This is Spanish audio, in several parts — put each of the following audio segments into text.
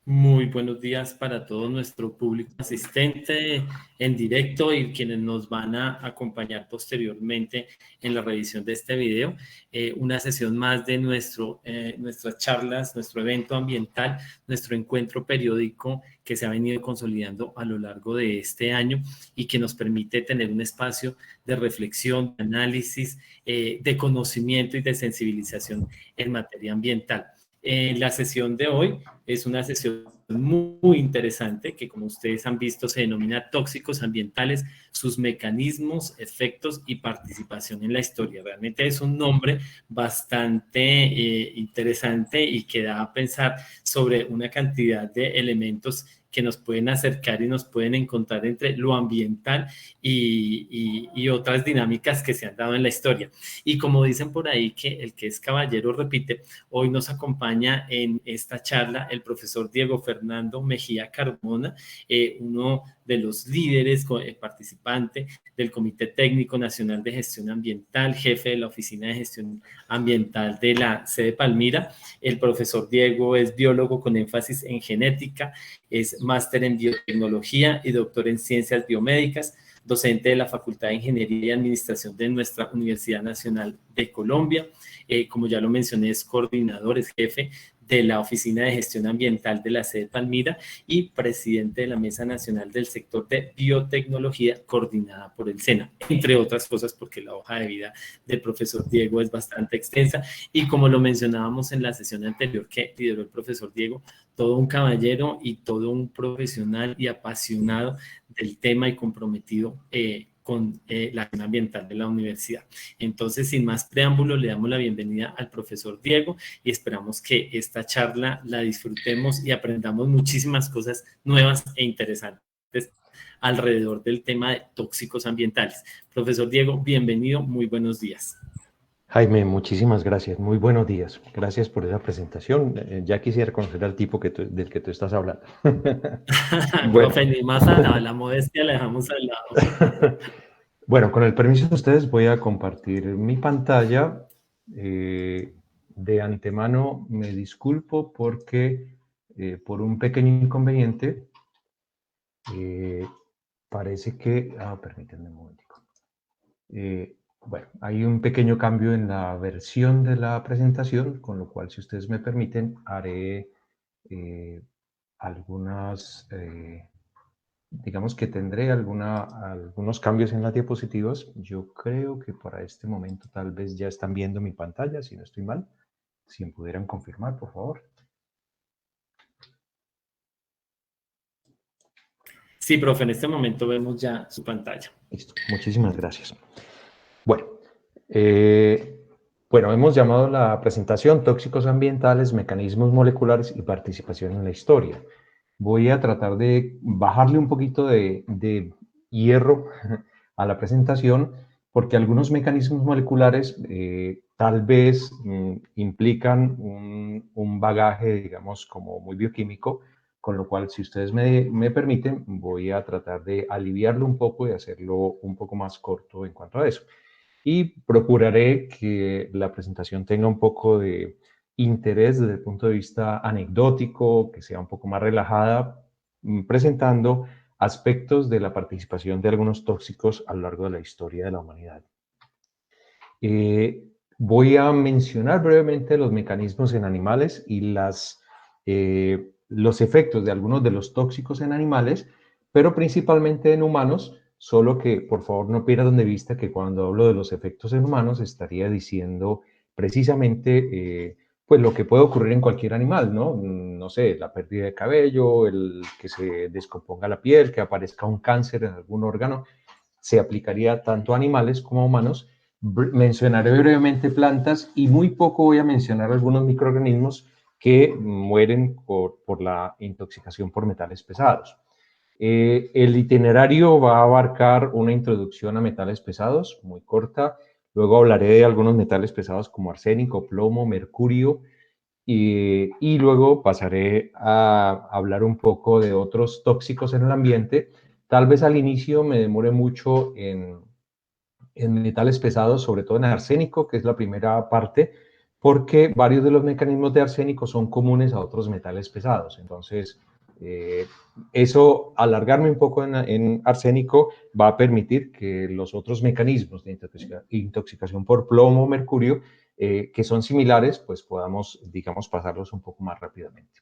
Muy buenos días para todo nuestro público asistente en directo y quienes nos van a acompañar posteriormente en la revisión de este video. Una sesión más de nuestras charlas, nuestro evento ambiental, nuestro encuentro periódico que se ha venido consolidando a lo largo de este año y que nos permite tener un espacio de reflexión, de análisis, de conocimiento y de sensibilización en materia ambiental. La sesión de hoy es una sesión muy interesante que, como ustedes han visto, se denomina tóxicos ambientales, sus mecanismos, efectos y participación en la historia. Realmente es un nombre bastante interesante y que da a pensar sobre una cantidad de elementos que nos pueden acercar y nos pueden encontrar entre lo ambiental y otras dinámicas que se han dado en la historia. Y como dicen por ahí que el que es caballero repite, hoy nos acompaña en esta charla el profesor Diego Fernando Mejía Carmona, uno de los líderes participante del Comité Técnico Nacional de Gestión Ambiental, jefe de la Oficina de Gestión Ambiental de la sede Palmira. El profesor Diego es biólogo con énfasis en genética, es máster en biotecnología y doctor en ciencias biomédicas, docente de la Facultad de Ingeniería y Administración de nuestra Universidad Nacional de Colombia. Como ya lo mencioné, es coordinador, es jefe de la Oficina de Gestión Ambiental de la sede Palmira y presidente de la Mesa Nacional del Sector de Biotecnología coordinada por el SENA, entre otras cosas porque la hoja de vida del profesor Diego es bastante extensa y como lo mencionábamos en la sesión anterior que lideró el profesor Diego, todo un caballero y todo un profesional y apasionado del tema y comprometido con la acción ambiental de la universidad. Entonces, sin más preámbulo, le damos la bienvenida al profesor Diego y esperamos que esta charla la disfrutemos y aprendamos muchísimas cosas nuevas e interesantes alrededor del tema de tóxicos ambientales. Profesor Diego, bienvenido, muy buenos días. Jaime, muchísimas gracias. Muy buenos días. Gracias por esa presentación. Ya quisiera conocer al tipo del que tú estás hablando. Bueno. Profe, ni más a la modestia la dejamos al lado. Bueno, con el permiso de ustedes voy a compartir mi pantalla. De antemano me disculpo porque por un pequeño inconveniente parece que... permítanme un momentico. Bueno, hay un pequeño cambio en la versión de la presentación, con lo cual, si ustedes me permiten, haré digamos que tendré algunos cambios en las diapositivas. Yo creo que para este momento tal vez ya están viendo mi pantalla, si no estoy mal. Si me pudieran confirmar, por favor. Sí, profe, en este momento vemos ya su pantalla. Listo, muchísimas gracias. Bueno, hemos llamado la presentación Tóxicos ambientales, mecanismos moleculares y participación en la historia. Voy a tratar de bajarle un poquito de hierro a la presentación porque algunos mecanismos moleculares tal vez implican un bagaje, digamos, como muy bioquímico, con lo cual, si ustedes me permiten, voy a tratar de aliviarlo un poco y hacerlo un poco más corto en cuanto a eso. Y procuraré que la presentación tenga un poco de interés desde el punto de vista anecdótico, que sea un poco más relajada, presentando aspectos de la participación de algunos tóxicos a lo largo de la historia de la humanidad. Voy a mencionar brevemente los mecanismos en animales y los efectos de algunos de los tóxicos en animales, pero principalmente en humanos, solo que por favor no pierdan de vista que cuando hablo de los efectos en humanos estaría diciendo precisamente pues lo que puede ocurrir en cualquier animal, ¿no? No sé, la pérdida de cabello, el que se descomponga la piel, que aparezca un cáncer en algún órgano, se aplicaría tanto a animales como a humanos. Mencionaré brevemente plantas y muy poco voy a mencionar algunos microorganismos que mueren por la intoxicación por metales pesados. El itinerario va a abarcar una introducción a metales pesados muy corta, luego hablaré de algunos metales pesados como arsénico, plomo, mercurio, y luego pasaré a hablar un poco de otros tóxicos en el ambiente. Tal vez al inicio me demore mucho en metales pesados, sobre todo en arsénico, que es la primera parte, porque varios de los mecanismos de arsénico son comunes a otros metales pesados. Entonces, eso, alargarme un poco en arsénico, va a permitir que los otros mecanismos de intoxicación por plomo o mercurio, que son similares, pues podamos, digamos, pasarlos un poco más rápidamente.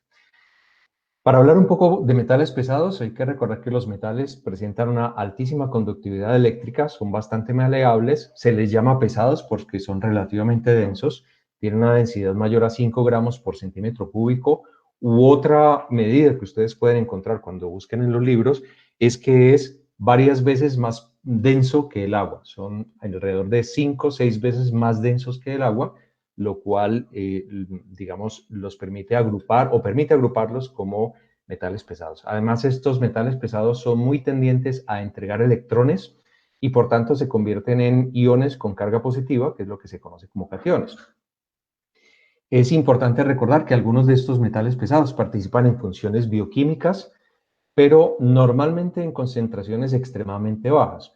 Para hablar un poco de metales pesados, hay que recordar que los metales presentan una altísima conductividad eléctrica, son bastante maleables, se les llama pesados porque son relativamente densos, tienen una densidad mayor a 5 gramos por centímetro cúbico, u otra medida que ustedes pueden encontrar cuando busquen en los libros es que es varias veces más denso que el agua, son alrededor de 5 o 6 veces más densos que el agua, lo cual, digamos, los permite agrupar o permite agruparlos como metales pesados. Además, estos metales pesados son muy tendientes a entregar electrones y por tanto se convierten en iones con carga positiva, que es lo que se conoce como cationes. Es importante recordar que algunos de estos metales pesados participan en funciones bioquímicas, pero normalmente en concentraciones extremadamente bajas.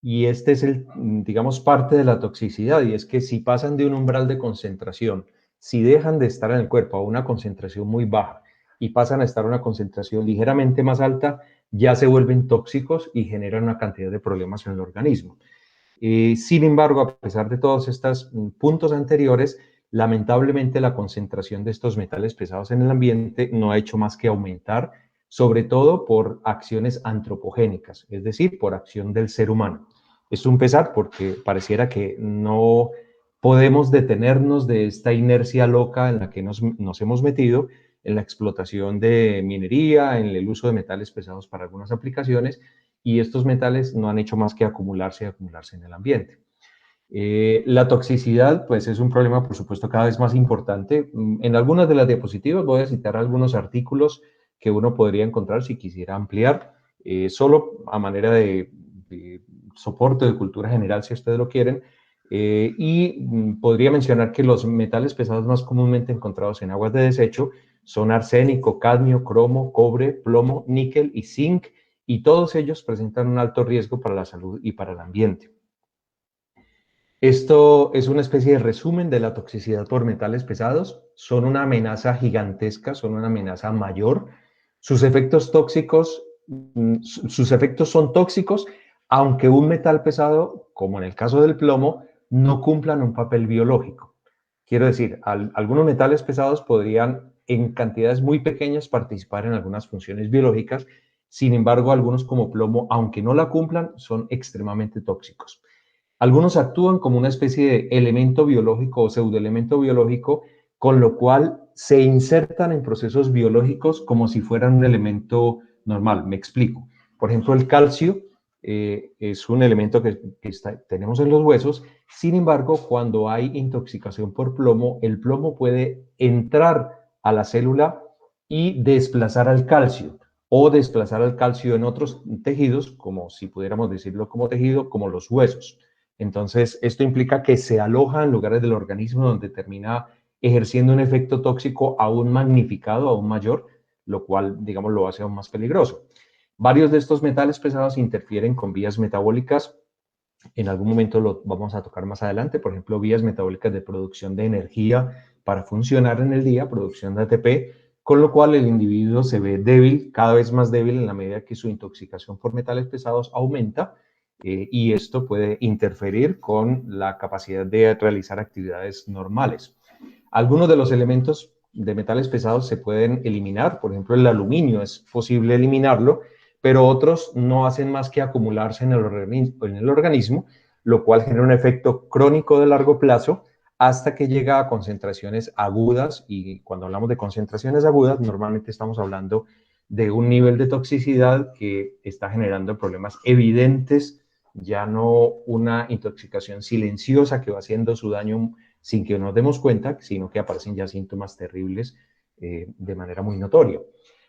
Y este es digamos, parte de la toxicidad, y es que si pasan de un umbral de concentración, si dejan de estar en el cuerpo a una concentración muy baja y pasan a estar a una concentración ligeramente más alta, ya se vuelven tóxicos y generan una cantidad de problemas en el organismo. Sin embargo, a pesar de todos estos puntos anteriores, lamentablemente la concentración de estos metales pesados en el ambiente no ha hecho más que aumentar, sobre todo por acciones antropogénicas, es decir, por acción del ser humano. Es un pesar porque pareciera que no podemos detenernos de esta inercia loca en la que nos hemos metido en la explotación de minería, en el uso de metales pesados para algunas aplicaciones, y estos metales no han hecho más que acumularse y acumularse en el ambiente. La toxicidad, pues es un problema, por supuesto, cada vez más importante. En algunas de las diapositivas voy a citar algunos artículos que uno podría encontrar si quisiera ampliar, solo a manera de soporte de cultura general, si ustedes lo quieren. Podría mencionar que los metales pesados más comúnmente encontrados en aguas de desecho son arsénico, cadmio, cromo, cobre, plomo, níquel y zinc, y todos ellos presentan un alto riesgo para la salud y para el ambiente. Esto es una especie de resumen de la toxicidad por metales pesados. Son una amenaza gigantesca, son una amenaza mayor. Sus efectos tóxicos, sus efectos son tóxicos, aunque un metal pesado, como en el caso del plomo, no cumplan un papel biológico. Quiero decir, algunos metales pesados podrían en cantidades muy pequeñas participar en algunas funciones biológicas. Sin embargo, algunos como plomo, aunque no la cumplan, son extremadamente tóxicos. Algunos actúan como una especie de elemento biológico o pseudoelemento biológico, con lo cual se insertan en procesos biológicos como si fueran un elemento normal. Me explico. Por ejemplo, el calcio es un elemento que tenemos en los huesos. Sin embargo, cuando hay intoxicación por plomo, el plomo puede entrar a la célula y desplazar al calcio, o desplazar al calcio en otros tejidos, como si pudiéramos decirlo como tejido, como los huesos. Entonces, esto implica que se aloja en lugares del organismo donde termina ejerciendo un efecto tóxico aún magnificado, aún mayor, lo cual, digamos, lo hace aún más peligroso. Varios de estos metales pesados interfieren con vías metabólicas. En algún momento lo vamos a tocar más adelante, por ejemplo, vías metabólicas de producción de energía para funcionar en el día, producción de ATP, con lo cual el individuo se ve débil, cada vez más débil en la medida que su intoxicación por metales pesados aumenta, y esto puede interferir con la capacidad de realizar actividades normales. Algunos de los elementos de metales pesados se pueden eliminar, por ejemplo, el aluminio es posible eliminarlo, pero otros no hacen más que acumularse en el organismo, lo cual genera un efecto crónico de largo plazo hasta que llega a concentraciones agudas, y cuando hablamos de concentraciones agudas, normalmente estamos hablando de un nivel de toxicidad que está generando problemas evidentes, ya no una intoxicación silenciosa que va haciendo su daño sin que nos demos cuenta, sino que aparecen ya síntomas terribles de manera muy notoria.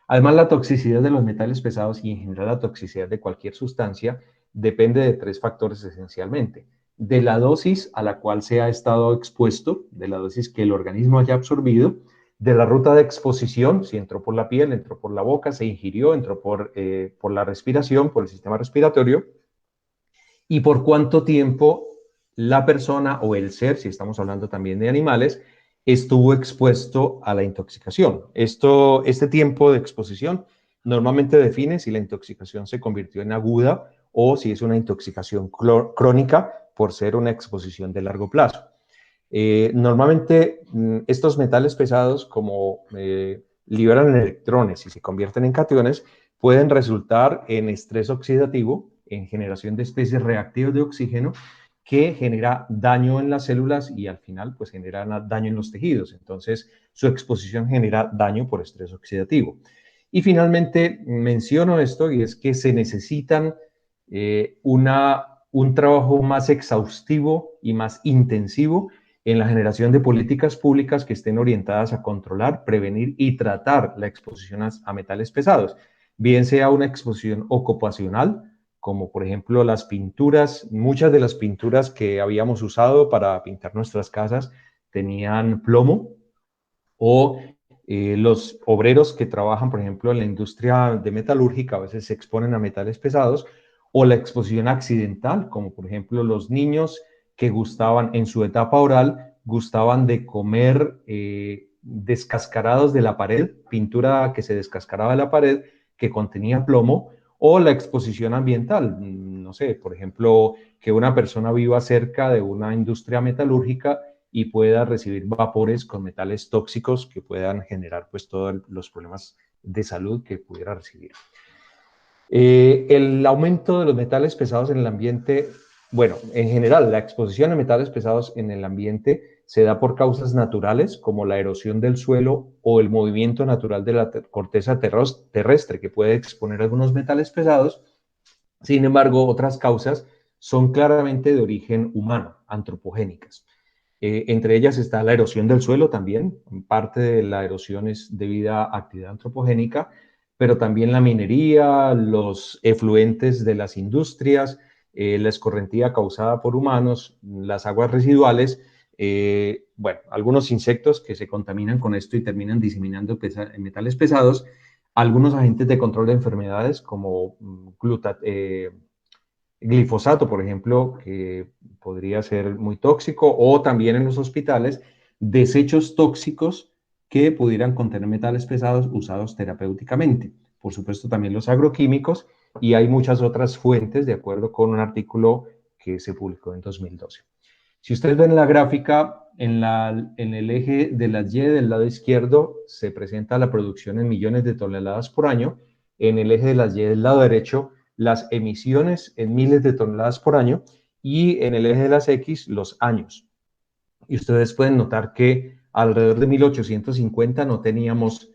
Además, la toxicidad de los metales pesados y en general la toxicidad de cualquier sustancia depende de tres factores esencialmente: de la dosis a la cual se ha estado expuesto, de la dosis que el organismo haya absorbido, de la ruta de exposición, si entró por la piel, entró por la boca, se ingirió, entró por la respiración, por el sistema respiratorio, y por cuánto tiempo la persona o el ser, si estamos hablando también de animales, estuvo expuesto a la intoxicación. Este tiempo de exposición normalmente define si la intoxicación se convirtió en aguda o si es una intoxicación crónica por ser una exposición de largo plazo. Normalmente estos metales pesados, como liberan electrones y se convierten en cationes, pueden resultar en estrés oxidativo, en generación de especies reactivas de oxígeno, que genera daño en las células y al final pues genera daño en los tejidos. Entonces su exposición genera daño por estrés oxidativo. Y finalmente menciono esto, y es que se necesitan un trabajo más exhaustivo y más intensivo en la generación de políticas públicas que estén orientadas a controlar, prevenir y tratar la exposición a metales pesados, bien sea una exposición ocupacional, como por ejemplo las pinturas. Muchas de las pinturas que habíamos usado para pintar nuestras casas tenían plomo, o los obreros que trabajan, por ejemplo, en la industria de metalúrgica, a veces se exponen a metales pesados, o la exposición accidental, como por ejemplo los niños que gustaban en su etapa oral, gustaban de comer descascarados de la pared, pintura que se descascaraba de la pared, que contenía plomo, o la exposición ambiental. No sé, por ejemplo, que una persona viva cerca de una industria metalúrgica y pueda recibir vapores con metales tóxicos que puedan generar pues todos los problemas de salud que pudiera recibir. El aumento de los metales pesados en el ambiente, bueno, en general, la exposición a metales pesados en el ambiente se da por causas naturales como la erosión del suelo o el movimiento natural de la corteza terrestre, que puede exponer algunos metales pesados. Sin embargo, otras causas son claramente de origen humano, antropogénicas. Entre ellas está la erosión del suelo también. Parte de la erosión es debida a actividad antropogénica, pero también la minería, los efluentes de las industrias, la escorrentía causada por humanos, las aguas residuales, bueno, algunos insectos que se contaminan con esto y terminan diseminando metales pesados, algunos agentes de control de enfermedades como glifosato, por ejemplo, que podría ser muy tóxico, o también en los hospitales, desechos tóxicos que pudieran contener metales pesados usados terapéuticamente. Por supuesto, también los agroquímicos, y hay muchas otras fuentes, de acuerdo con un artículo que se publicó en 2012. Si ustedes ven la gráfica, en el eje de las Y del lado izquierdo se presenta la producción en millones de toneladas por año. En el eje de las Y del lado derecho, las emisiones en miles de toneladas por año, y en el eje de las X, los años. Y ustedes pueden notar que alrededor de 1850 no teníamos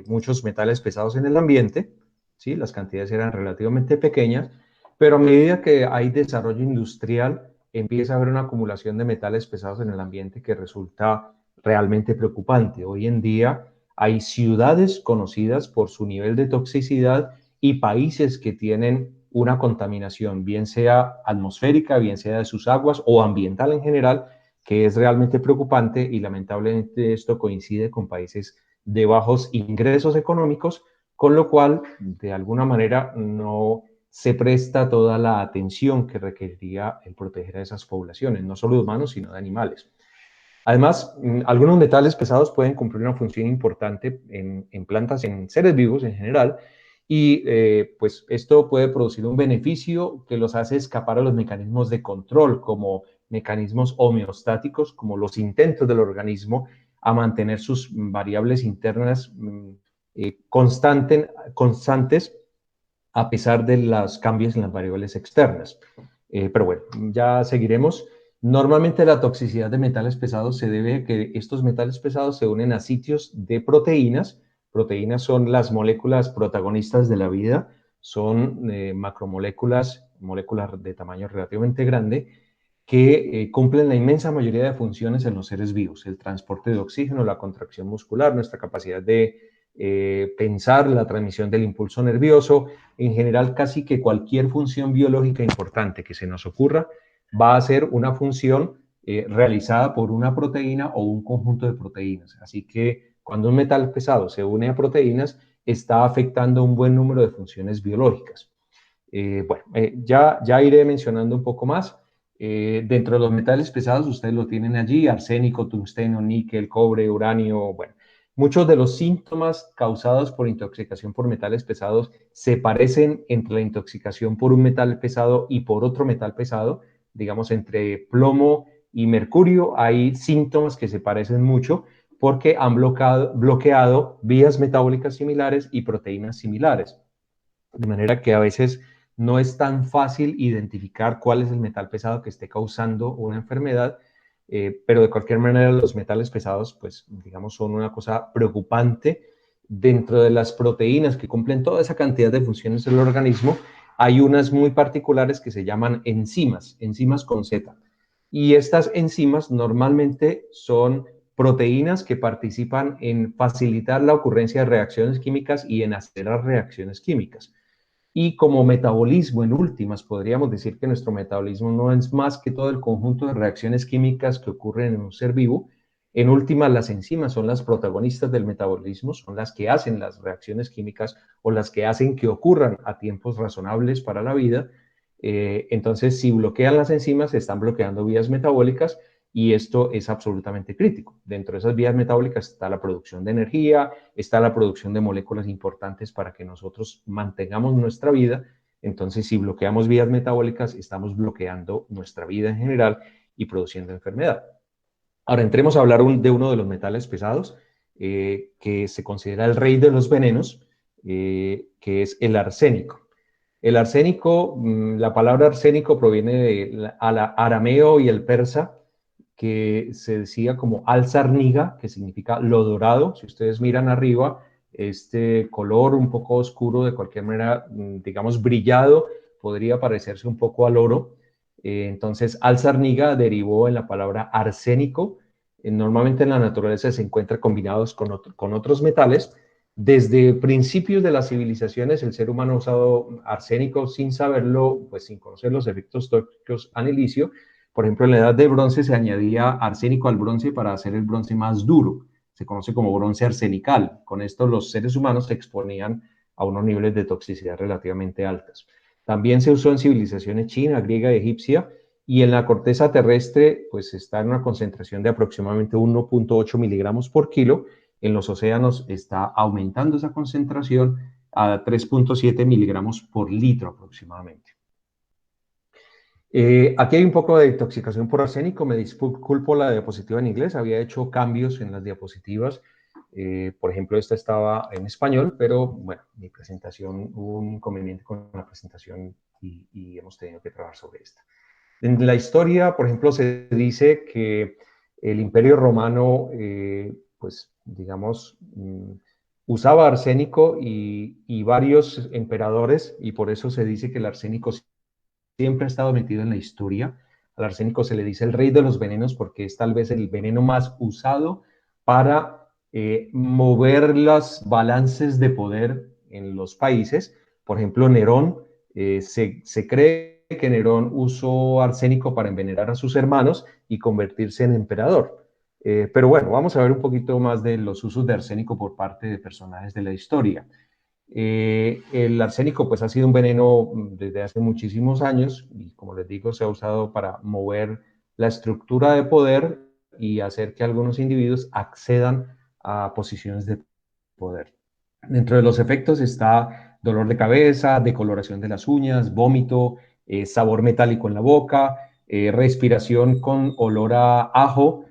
muchos metales pesados en el ambiente, ¿sí? Las cantidades eran relativamente pequeñas, pero a medida que hay desarrollo industrial, empieza a haber una acumulación de metales pesados en el ambiente que resulta realmente preocupante. Hoy en día hay ciudades conocidas por su nivel de toxicidad y países que tienen una contaminación, bien sea atmosférica, bien sea de sus aguas o ambiental en general, que es realmente preocupante, y lamentablemente esto coincide con países de bajos ingresos económicos, con lo cual de alguna manera no se presta toda la atención que requeriría el proteger a esas poblaciones, no solo de humanos, sino de animales. Además, algunos metales pesados pueden cumplir una función importante en plantas, en seres vivos en general, y pues esto puede producir un beneficio que los hace escapar a los mecanismos de control, como mecanismos homeostáticos, como los intentos del organismo a mantener sus variables internas constantes a pesar de los cambios en las variables externas. Pero bueno, ya seguiremos. Normalmente la toxicidad de metales pesados se debe a que estos metales pesados se unen a sitios de proteínas. Proteínas son las moléculas protagonistas de la vida, son macromoléculas, moléculas de tamaño relativamente grande, que cumplen la inmensa mayoría de funciones en los seres vivos: el transporte de oxígeno, la contracción muscular, nuestra capacidad de pensar, la transmisión del impulso nervioso. En general, casi que cualquier función biológica importante que se nos ocurra va a ser una función realizada por una proteína o un conjunto de proteínas. Así que cuando un metal pesado se une a proteínas, está afectando un buen número de funciones biológicas. Ya iré mencionando un poco más. Dentro de los metales pesados, ustedes lo tienen allí: arsénico, tungsteno, níquel, cobre, uranio. Bueno, muchos de los síntomas causados por intoxicación por metales pesados se parecen entre la intoxicación por un metal pesado y por otro metal pesado. Digamos, entre plomo y mercurio hay síntomas que se parecen mucho porque han bloqueado vías metabólicas similares y proteínas similares. De manera que a veces no es tan fácil identificar cuál es el metal pesado que esté causando una enfermedad, pero de cualquier manera los metales pesados, pues digamos, son una cosa preocupante. Dentro de las proteínas que cumplen toda esa cantidad de funciones del organismo, hay unas muy particulares que se llaman enzimas, enzimas con Z. Y estas enzimas normalmente son proteínas que participan en facilitar la ocurrencia de reacciones químicas y en acelerar reacciones químicas. Y como metabolismo, en últimas, podríamos decir que nuestro metabolismo no es más que todo el conjunto de reacciones químicas que ocurren en un ser vivo. En últimas, las enzimas son las protagonistas del metabolismo, son las que hacen las reacciones químicas o las que hacen que ocurran a tiempos razonables para la vida. Entonces, si bloquean las enzimas, están bloqueando vías metabólicas y esto es absolutamente crítico. Dentro de esas vías metabólicas está la producción de energía, está la producción de moléculas importantes para que nosotros mantengamos nuestra vida. Entonces, si bloqueamos vías metabólicas, estamos bloqueando nuestra vida en general y produciendo enfermedad. Ahora, entremos a hablar de uno de los metales pesados, que se considera el rey de los venenos, que es el arsénico. El arsénico, la palabra arsénico proviene del arameo y el persa, que se decía como al-sarniga, que significa lo dorado. Si ustedes miran arriba, este color un poco oscuro, de cualquier manera, digamos, brillado, podría parecerse un poco al oro. Entonces, al-sarniga derivó en la palabra arsénico. Normalmente en la naturaleza se encuentra combinados con otros metales. Desde principios de las civilizaciones, el ser humano ha usado arsénico sin saberlo, pues sin conocer los efectos tóxicos al inicio. Por ejemplo, en la edad de bronce se añadía arsénico al bronce para hacer el bronce más duro. Se conoce como bronce arsenical. Con esto los seres humanos se exponían a unos niveles de toxicidad relativamente altos. También se usó en civilizaciones china, griega y egipcia, y en la corteza terrestre pues está en una concentración de aproximadamente 1.8 miligramos por kilo. En los océanos está aumentando esa concentración a 3.7 miligramos por litro aproximadamente. Aquí hay un poco de intoxicación por arsénico. Me disculpo la diapositiva en inglés. Había hecho cambios en las diapositivas. Por ejemplo, esta estaba en español, pero bueno, mi presentación, hubo un inconveniente con la presentación y hemos tenido que trabajar sobre esta. En la historia, por ejemplo, se dice que el Imperio Romano, pues digamos, usaba arsénico y varios emperadores, y por eso se dice que el arsénico siempre ha estado metido en la historia. Al arsénico se le dice el rey de los venenos porque es tal vez el veneno más usado para mover los balances de poder en los países. Por ejemplo, Nerón, se cree que Nerón usó arsénico para envenenar a sus hermanos y convertirse en emperador. Pero bueno, vamos a ver un poquito más de los usos de arsénico por parte de personajes de la historia. El arsénico pues ha sido un veneno desde hace muchísimos años y como les digo se ha usado para mover la estructura de poder y hacer que algunos individuos accedan a posiciones de poder. Dentro de los efectos está dolor de cabeza, decoloración de las uñas, vómito, sabor metálico en la boca, respiración con olor a ajo,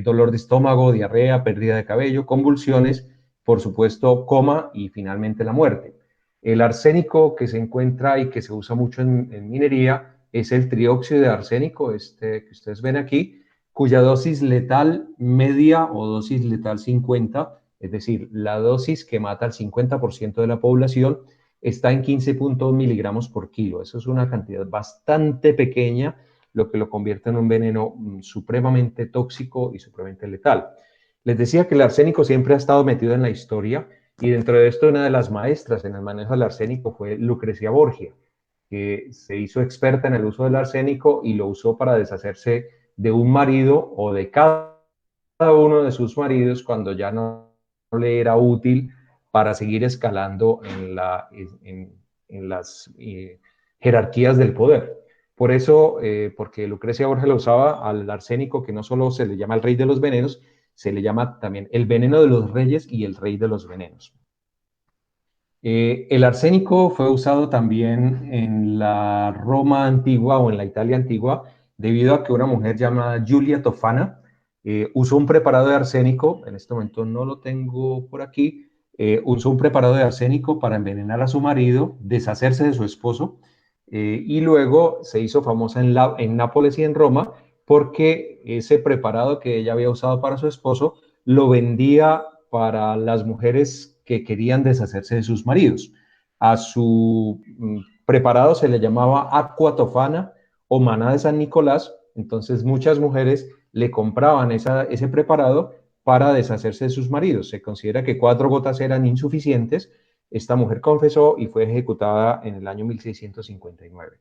dolor de estómago, diarrea, pérdida de cabello, convulsiones, por supuesto, coma y finalmente la muerte. El arsénico que se encuentra y que se usa mucho en minería es el trióxido de arsénico, este que ustedes ven aquí, cuya dosis letal media o dosis letal 50, es decir, la dosis que mata al 50% de la población, está en 15.2 miligramos por kilo. Eso es una cantidad bastante pequeña, lo que lo convierte en un veneno supremamente tóxico y supremamente letal. Les decía que el arsénico siempre ha estado metido en la historia y dentro de esto una de las maestras en el manejo del arsénico fue Lucrecia Borgia, que se hizo experta en el uso del arsénico y lo usó para deshacerse de un marido o de cada uno de sus maridos cuando ya no le era útil para seguir escalando en las jerarquías del poder. Por eso, porque Lucrecia Borgia lo usaba al arsénico, que no solo se le llama el rey de los venenos, se le llama también el veneno de los reyes y el rey de los venenos. El arsénico fue usado también en la Roma antigua o en la Italia antigua, debido a que una mujer llamada Julia Tofana usó un preparado de arsénico, en este momento no lo tengo por aquí, usó un preparado de arsénico para envenenar a su marido, deshacerse de su esposo, y luego se hizo famosa en Nápoles y en Roma porque ese preparado que ella había usado para su esposo lo vendía para las mujeres que querían deshacerse de sus maridos. A su preparado se le llamaba aqua tofana o maná de San Nicolás, entonces muchas mujeres le compraban ese preparado para deshacerse de sus maridos. Se considera que 4 gotas eran insuficientes. Esta mujer confesó y fue ejecutada en el año 1659.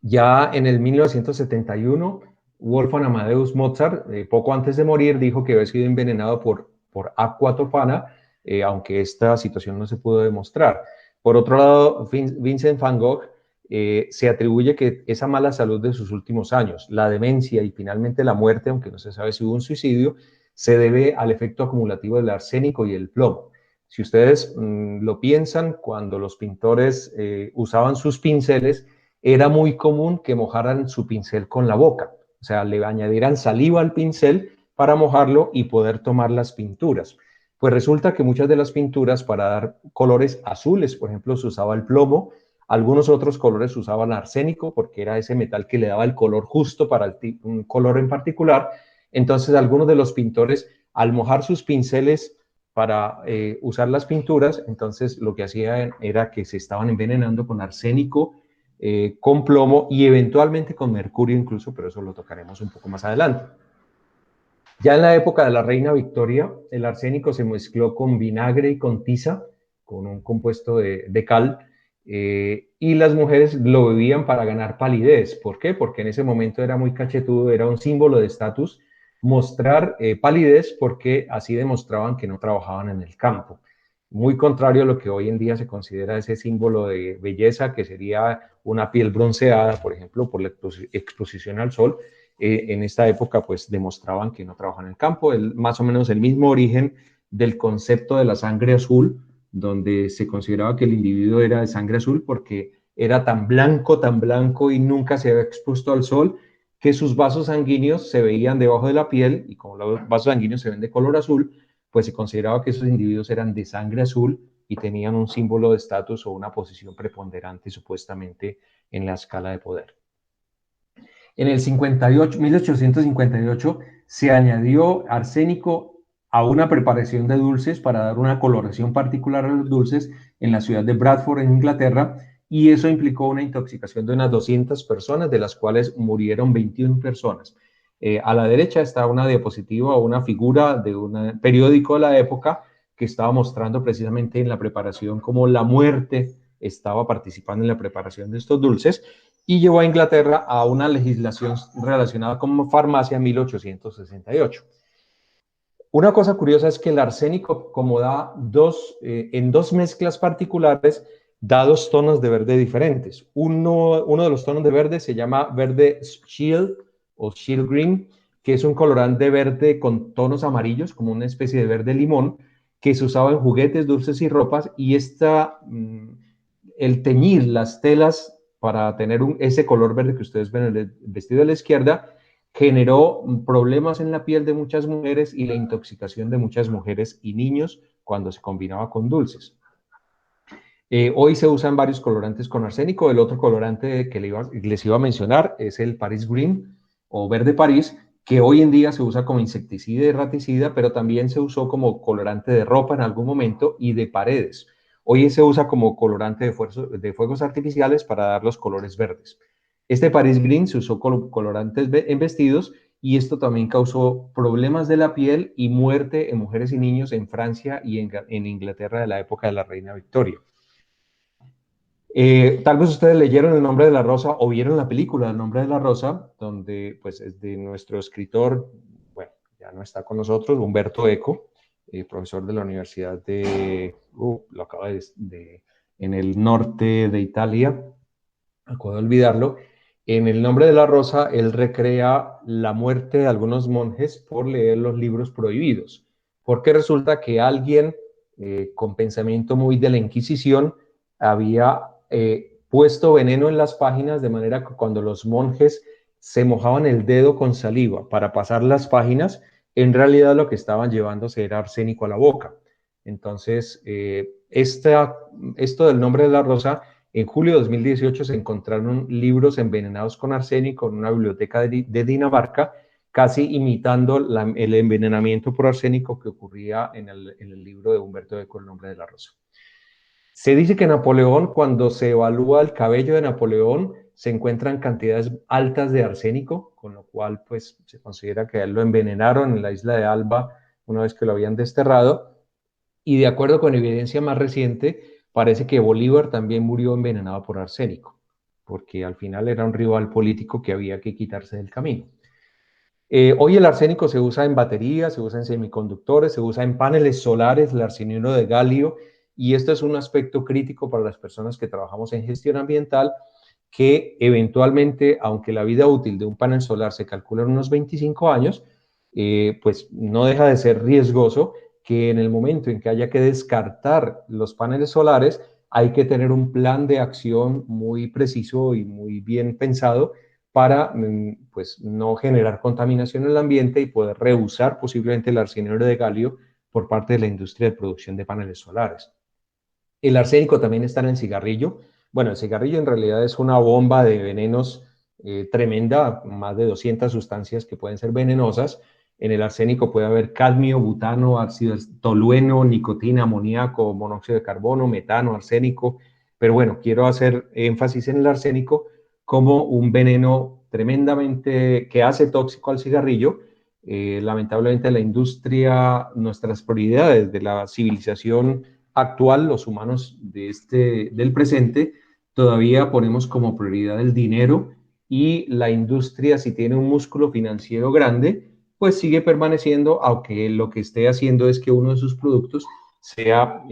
Ya en el 1971, Wolfgang Amadeus Mozart, poco antes de morir, dijo que había sido envenenado por aqua tofana, aunque esta situación no se pudo demostrar. Por otro lado, Vincent van Gogh se atribuye que esa mala salud de sus últimos años, la demencia y finalmente la muerte, aunque no se sabe si hubo un suicidio, se debe al efecto acumulativo del arsénico y el plomo. Si ustedes lo piensan, cuando los pintores usaban sus pinceles, era muy común que mojaran su pincel con la boca, o sea, le añadieran saliva al pincel para mojarlo y poder tomar las pinturas. Pues resulta que muchas de las pinturas, para dar colores azules, por ejemplo, se usaba el plomo, algunos otros colores usaban arsénico, porque era ese metal que le daba el color justo para un color en particular. Entonces, algunos de los pintores, al mojar sus pinceles para usar las pinturas, entonces lo que hacían era que se estaban envenenando con arsénico, con plomo y eventualmente con mercurio incluso, pero eso lo tocaremos un poco más adelante. Ya en la época de la reina Victoria, el arsénico se mezcló con vinagre y con tiza, con un compuesto de cal, y las mujeres lo bebían para ganar palidez. ¿Por qué? Porque en ese momento era muy cachetudo, era un símbolo de estatus mostrar palidez, porque así demostraban que no trabajaban en el campo. Muy contrario a lo que hoy en día se considera ese símbolo de belleza, que sería una piel bronceada, por ejemplo, por la exposición al sol. En esta época pues demostraban que no trabajaban en el campo, más o menos el mismo origen del concepto de la sangre azul, donde se consideraba que el individuo era de sangre azul porque era tan blanco y nunca se había expuesto al sol, que sus vasos sanguíneos se veían debajo de la piel, y como los vasos sanguíneos se ven de color azul, pues se consideraba que esos individuos eran de sangre azul y tenían un símbolo de estatus o una posición preponderante supuestamente en la escala de poder. En el 1858 se añadió arsénico a una preparación de dulces para dar una coloración particular a los dulces en la ciudad de Bradford, en Inglaterra, y eso implicó una intoxicación de unas 200 personas, de las cuales murieron 21 personas. A la derecha está una diapositiva o una figura de un periódico de la época que estaba mostrando precisamente en la preparación cómo la muerte estaba participando en la preparación de estos dulces, y llevó a Inglaterra a una legislación relacionada con farmacia en 1868. Una cosa curiosa es que el arsénico, como da en dos mezclas particulares, da 2 tonos de verde diferentes. Uno de los tonos de verde se llama verde shield o shield green, que es un colorante verde con tonos amarillos, como una especie de verde limón, que se usaba en juguetes, dulces y ropas, y el teñir las telas para tener ese color verde que ustedes ven en el vestido de la izquierda, generó problemas en la piel de muchas mujeres y la intoxicación de muchas mujeres y niños cuando se combinaba con dulces. Hoy se usan varios colorantes con arsénico. El otro colorante que les iba a mencionar es el Paris Green o verde París, que hoy en día se usa como insecticida y raticida, pero también se usó como colorante de ropa en algún momento y de paredes. Hoy se usa como colorante de fuegos artificiales para dar los colores verdes. Este Paris Green se usó como colorantes en vestidos, y esto también causó problemas de la piel y muerte en mujeres y niños en Francia y en Inglaterra de la época de la reina Victoria. Tal vez ustedes leyeron El nombre de la rosa o vieron la película El nombre de la rosa, donde pues es de nuestro escritor, bueno, ya no está con nosotros, Umberto Eco, profesor de la Universidad lo acaba en el norte de Italia, acabo de olvidarlo, En El nombre de la rosa, él recrea la muerte de algunos monjes por leer los libros prohibidos, porque resulta que alguien con pensamiento muy de la Inquisición había puesto veneno en las páginas, de manera que cuando los monjes se mojaban el dedo con saliva para pasar las páginas, en realidad lo que estaban llevándose era arsénico a la boca. Entonces, esto del nombre de la rosa, en julio de 2018 se encontraron libros envenenados con arsénico en una biblioteca de Dinamarca, casi imitando el envenenamiento por arsénico que ocurría en el libro de Humberto Eco, El nombre de la rosa. Se dice que Napoleón, cuando se evalúa el cabello de Napoleón, se encuentran cantidades altas de arsénico, con lo cual pues se considera que a él lo envenenaron en la isla de Alba una vez que lo habían desterrado. Y de acuerdo con evidencia más reciente, parece que Bolívar también murió envenenado por arsénico, porque al final era un rival político que había que quitarse del camino. Hoy el arsénico se usa en baterías, se usa en semiconductores, se usa en paneles solares, el arsenuro de galio, y esto es un aspecto crítico para las personas que trabajamos en gestión ambiental, que eventualmente, aunque la vida útil de un panel solar se calcula en unos 25 años, pues no deja de ser riesgoso que en el momento en que haya que descartar los paneles solares, hay que tener un plan de acción muy preciso y muy bien pensado para pues, no generar contaminación en el ambiente y poder reusar posiblemente el arsenio de galio por parte de la industria de producción de paneles solares. El arsénico también está en el cigarrillo. Bueno, el cigarrillo en realidad es una bomba de venenos tremenda, más de 200 sustancias que pueden ser venenosas. En el arsénico puede haber cadmio, butano, ácido tolueno, nicotina, amoníaco, monóxido de carbono, metano, arsénico. Pero bueno, quiero hacer énfasis en el arsénico como un veneno tremendamente que hace tóxico al cigarrillo. Lamentablemente la industria, nuestras prioridades de la civilización actual, los humanos del presente, todavía ponemos como prioridad el dinero, y la industria, si tiene un músculo financiero grande, pues sigue permaneciendo, aunque lo que esté haciendo es que uno de sus productos sea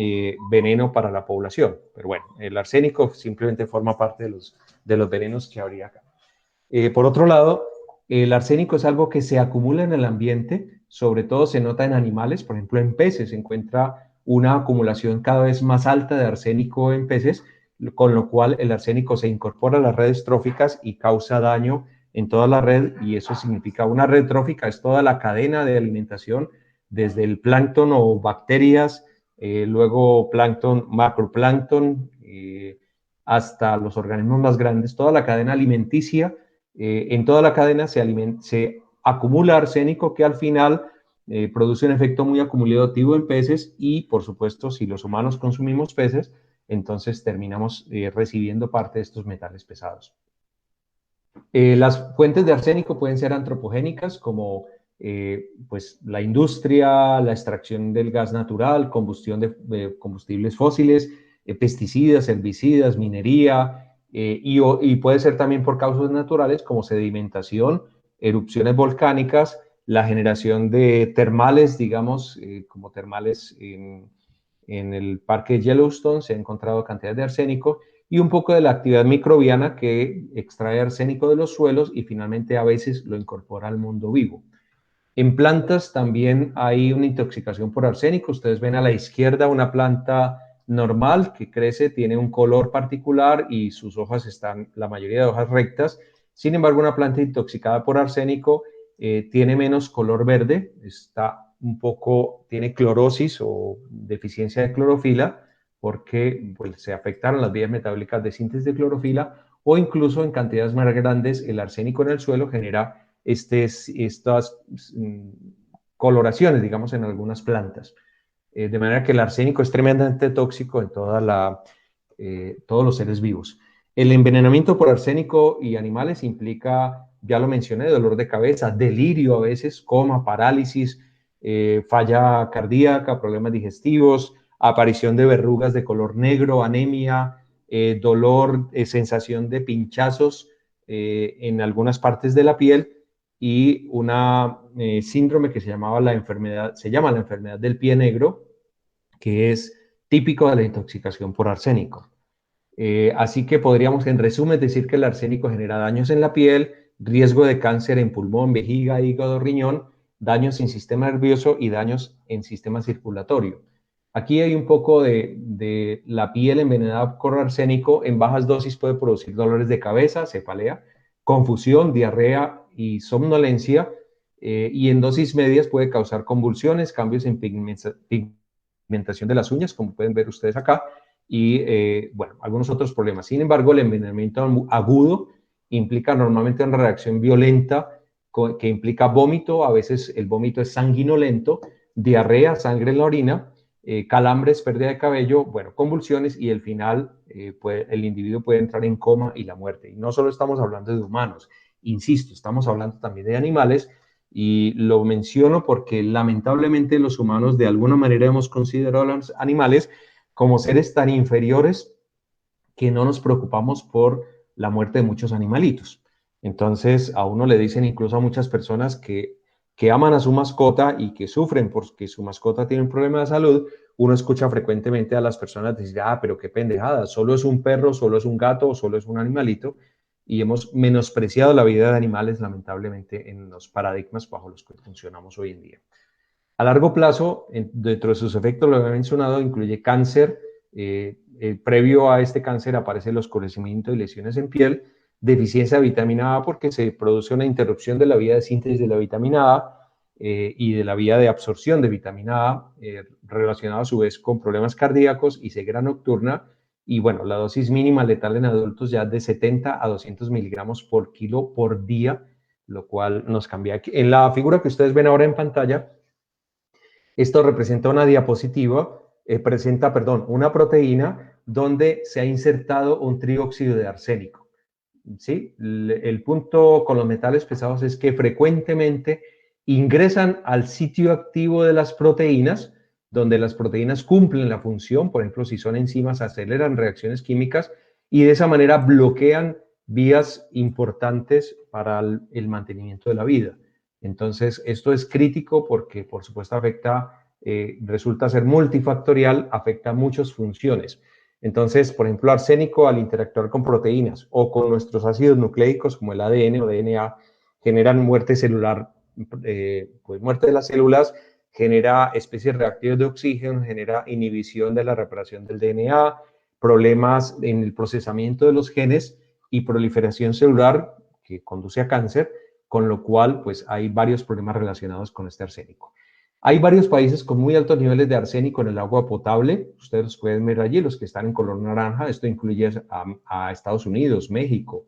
veneno para la población. Pero bueno, el arsénico simplemente forma parte de los venenos que habría acá. Por otro lado, el arsénico es algo que se acumula en el ambiente, sobre todo se nota en animales, por ejemplo en peces se encuentra una acumulación cada vez más alta de arsénico en peces, con lo cual el arsénico se incorpora a las redes tróficas y causa daño en toda la red, y eso significa una red trófica, es toda la cadena de alimentación, desde el plancton o bacterias, luego plancton, macroplancton, hasta los organismos más grandes, toda la cadena alimenticia. En toda la cadena se acumula arsénico que al final produce un efecto muy acumulativo en peces, y por supuesto si los humanos consumimos peces, entonces terminamos recibiendo parte de estos metales pesados. Las fuentes de arsénico pueden ser antropogénicas, como pues la industria, la extracción del gas natural, combustión de combustibles fósiles, pesticidas, herbicidas, minería, y puede ser también por causas naturales como sedimentación, erupciones volcánicas, la generación de termales, digamos, como termales en el parque Yellowstone, se ha encontrado cantidad de arsénico, y un poco de la actividad microbiana que extrae arsénico de los suelos y finalmente a veces lo incorpora al mundo vivo. En plantas también hay una intoxicación por arsénico. Ustedes ven a la izquierda una planta normal que crece, tiene un color particular y sus hojas están, la mayoría de hojas rectas. Sin embargo, una planta intoxicada por arsénico tiene menos color verde, está un poco, tiene clorosis o deficiencia de clorofila, porque pues, se afectaron las vías metabólicas de síntesis de clorofila, o incluso en cantidades más grandes el arsénico en el suelo genera estas coloraciones, digamos, en algunas plantas. De manera que el arsénico es tremendamente tóxico en todos los seres vivos. El envenenamiento por arsénico y animales implica, ya lo mencioné, dolor de cabeza, delirio a veces, coma, parálisis, falla cardíaca, problemas digestivos, aparición de verrugas de color negro, anemia, dolor, sensación de pinchazos en algunas partes de la piel, y una síndrome que se llama la enfermedad del pie negro, que es típico de la intoxicación por arsénico. Así que podríamos, en resumen, decir que el arsénico genera daños en la piel, riesgo de cáncer en pulmón, vejiga, hígado, riñón, daños en sistema nervioso y daños en sistema circulatorio. Aquí hay un poco de la piel envenenada por arsénico. En bajas dosis puede producir dolores de cabeza, cefalea, confusión, diarrea y somnolencia. Y en dosis medias puede causar convulsiones, cambios en pigmentación de las uñas, como pueden ver ustedes acá, y bueno, algunos otros problemas. Sin embargo, el envenenamiento agudo implica normalmente una reacción violenta que implica vómito, a veces el vómito es sanguinolento, diarrea, sangre en la orina, calambres, pérdida de cabello, bueno, convulsiones y al final el individuo puede entrar en coma y la muerte. Y no solo estamos hablando de humanos, insisto, estamos hablando también de animales y lo menciono porque lamentablemente los humanos de alguna manera hemos considerado a los animales como seres tan inferiores que no nos preocupamos por la muerte de muchos animalitos. Entonces, a uno le dicen incluso a muchas personas que aman a su mascota y que sufren porque su mascota tiene un problema de salud. Uno escucha frecuentemente a las personas decir, ah, pero qué pendejada, solo es un perro, solo es un gato, solo es un animalito. Y hemos menospreciado la vida de animales, lamentablemente, en los paradigmas bajo los que funcionamos hoy en día. A largo plazo, dentro de sus efectos, lo he mencionado, incluye cáncer. Previo a este cáncer aparece el oscurecimiento y lesiones en piel, deficiencia de vitamina A porque se produce una interrupción de la vía de síntesis de la vitamina A y de la vía de absorción de vitamina A, relacionado a su vez con problemas cardíacos y ceguera nocturna. Y bueno, la dosis mínima letal en adultos ya de 70 a 200 miligramos por kilo por día, lo cual nos cambia. En la figura que ustedes ven ahora en pantalla, esto representa una diapositiva, presenta, perdón, una proteína donde se ha insertado un trióxido de arsénico. ¿Sí? El punto con los metales pesados es que frecuentemente ingresan al sitio activo de las proteínas, donde las proteínas cumplen la función, por ejemplo, si son enzimas, aceleran reacciones químicas y de esa manera bloquean vías importantes para el mantenimiento de la vida. Entonces, esto es crítico porque, por supuesto, resulta ser multifactorial, afecta muchas funciones. Entonces, por ejemplo, arsénico al interactuar con proteínas o con nuestros ácidos nucleicos como el ADN o DNA generan muerte celular, pues muerte de las células, genera especies reactivas de oxígeno, genera inhibición de la reparación del DNA, problemas en el procesamiento de los genes y proliferación celular que conduce a cáncer, con lo cual pues hay varios problemas relacionados con este arsénico. Hay varios países con muy altos niveles de arsénico en el agua potable. Ustedes los pueden ver allí, los que están en color naranja. Esto incluye a Estados Unidos, México,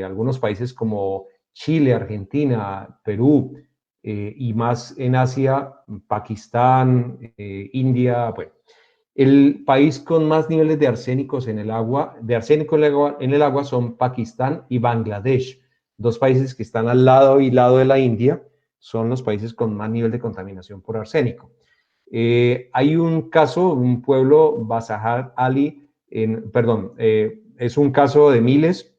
algunos países como Chile, Argentina, Perú, y más en Asia, Pakistán, India. Bueno, el país con más niveles de arsénicos en el agua, en el agua son Pakistán y Bangladesh, dos países que están al lado y lado de la India. Son los países con más nivel de contaminación por arsénico. Hay un caso, un pueblo, Bazaar Ali, es un caso de miles,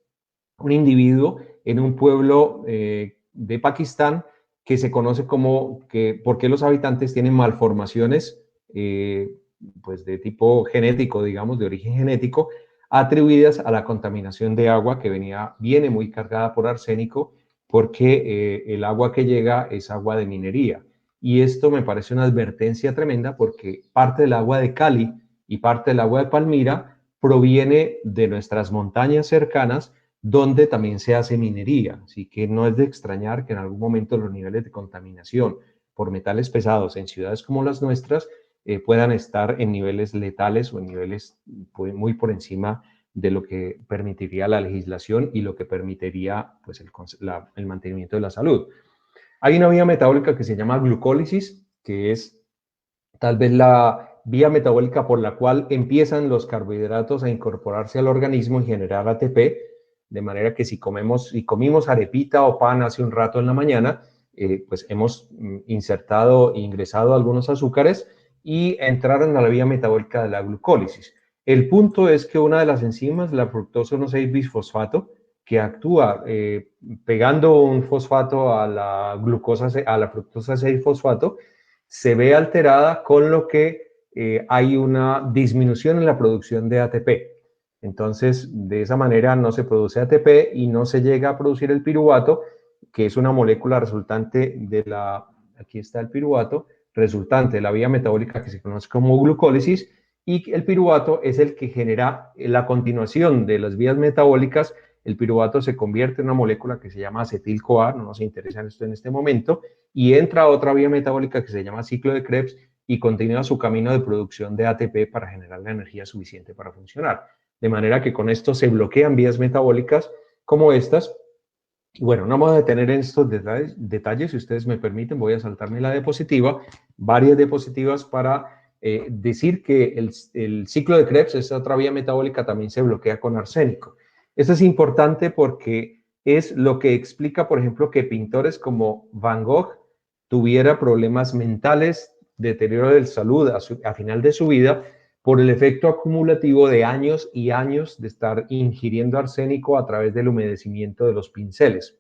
un individuo en un pueblo de Pakistán que se conoce ¿por qué los habitantes tienen malformaciones pues de tipo genético, digamos, de origen genético, atribuidas a la contaminación de agua que viene muy cargada por arsénico, porque el agua que llega es agua de minería. Y esto me parece una advertencia tremenda porque parte del agua de Cali y parte del agua de Palmira proviene de nuestras montañas cercanas, donde también se hace minería. Así que no es de extrañar que en algún momento los niveles de contaminación por metales pesados en ciudades como las nuestras puedan estar en niveles letales o en niveles muy por encima de lo que permitiría la legislación y lo que permitiría pues, el mantenimiento de la salud. Hay una vía metabólica que se llama glucólisis, que es tal vez la vía metabólica por la cual empiezan los carbohidratos a incorporarse al organismo y generar ATP, de manera que si comimos arepita o pan hace un rato en la mañana, pues hemos insertado e ingresado algunos azúcares y entraron a la vía metabólica de la glucólisis. El punto es que una de las enzimas, la fructosa 1,6-bisfosfato, que actúa pegando un fosfato a la fructosa 6-fosfato, se ve alterada, con lo que hay una disminución en la producción de ATP. Entonces, de esa manera no se produce ATP y no se llega a producir el piruvato, que es una molécula resultante de la, aquí está el piruvato, resultante de la vía metabólica que se conoce como glucólisis, y el piruvato es el que genera la continuación de las vías metabólicas. El piruvato se convierte en una molécula que se llama acetil-CoA, no nos interesa esto en este momento, y entra a otra vía metabólica que se llama ciclo de Krebs y continúa su camino de producción de ATP para generar la energía suficiente para funcionar. De manera que con esto se bloquean vías metabólicas como estas. Bueno, no vamos a detener en estos detalles, si ustedes me permiten, voy a saltarme la diapositiva, varias diapositivas para decir que el ciclo de Krebs, esta otra vía metabólica, también se bloquea con arsénico. Esto es importante porque es lo que explica, por ejemplo, que pintores como Van Gogh tuviera problemas mentales, deterioro de salud a final de su vida, por el efecto acumulativo de años y años de estar ingiriendo arsénico a través del humedecimiento de los pinceles.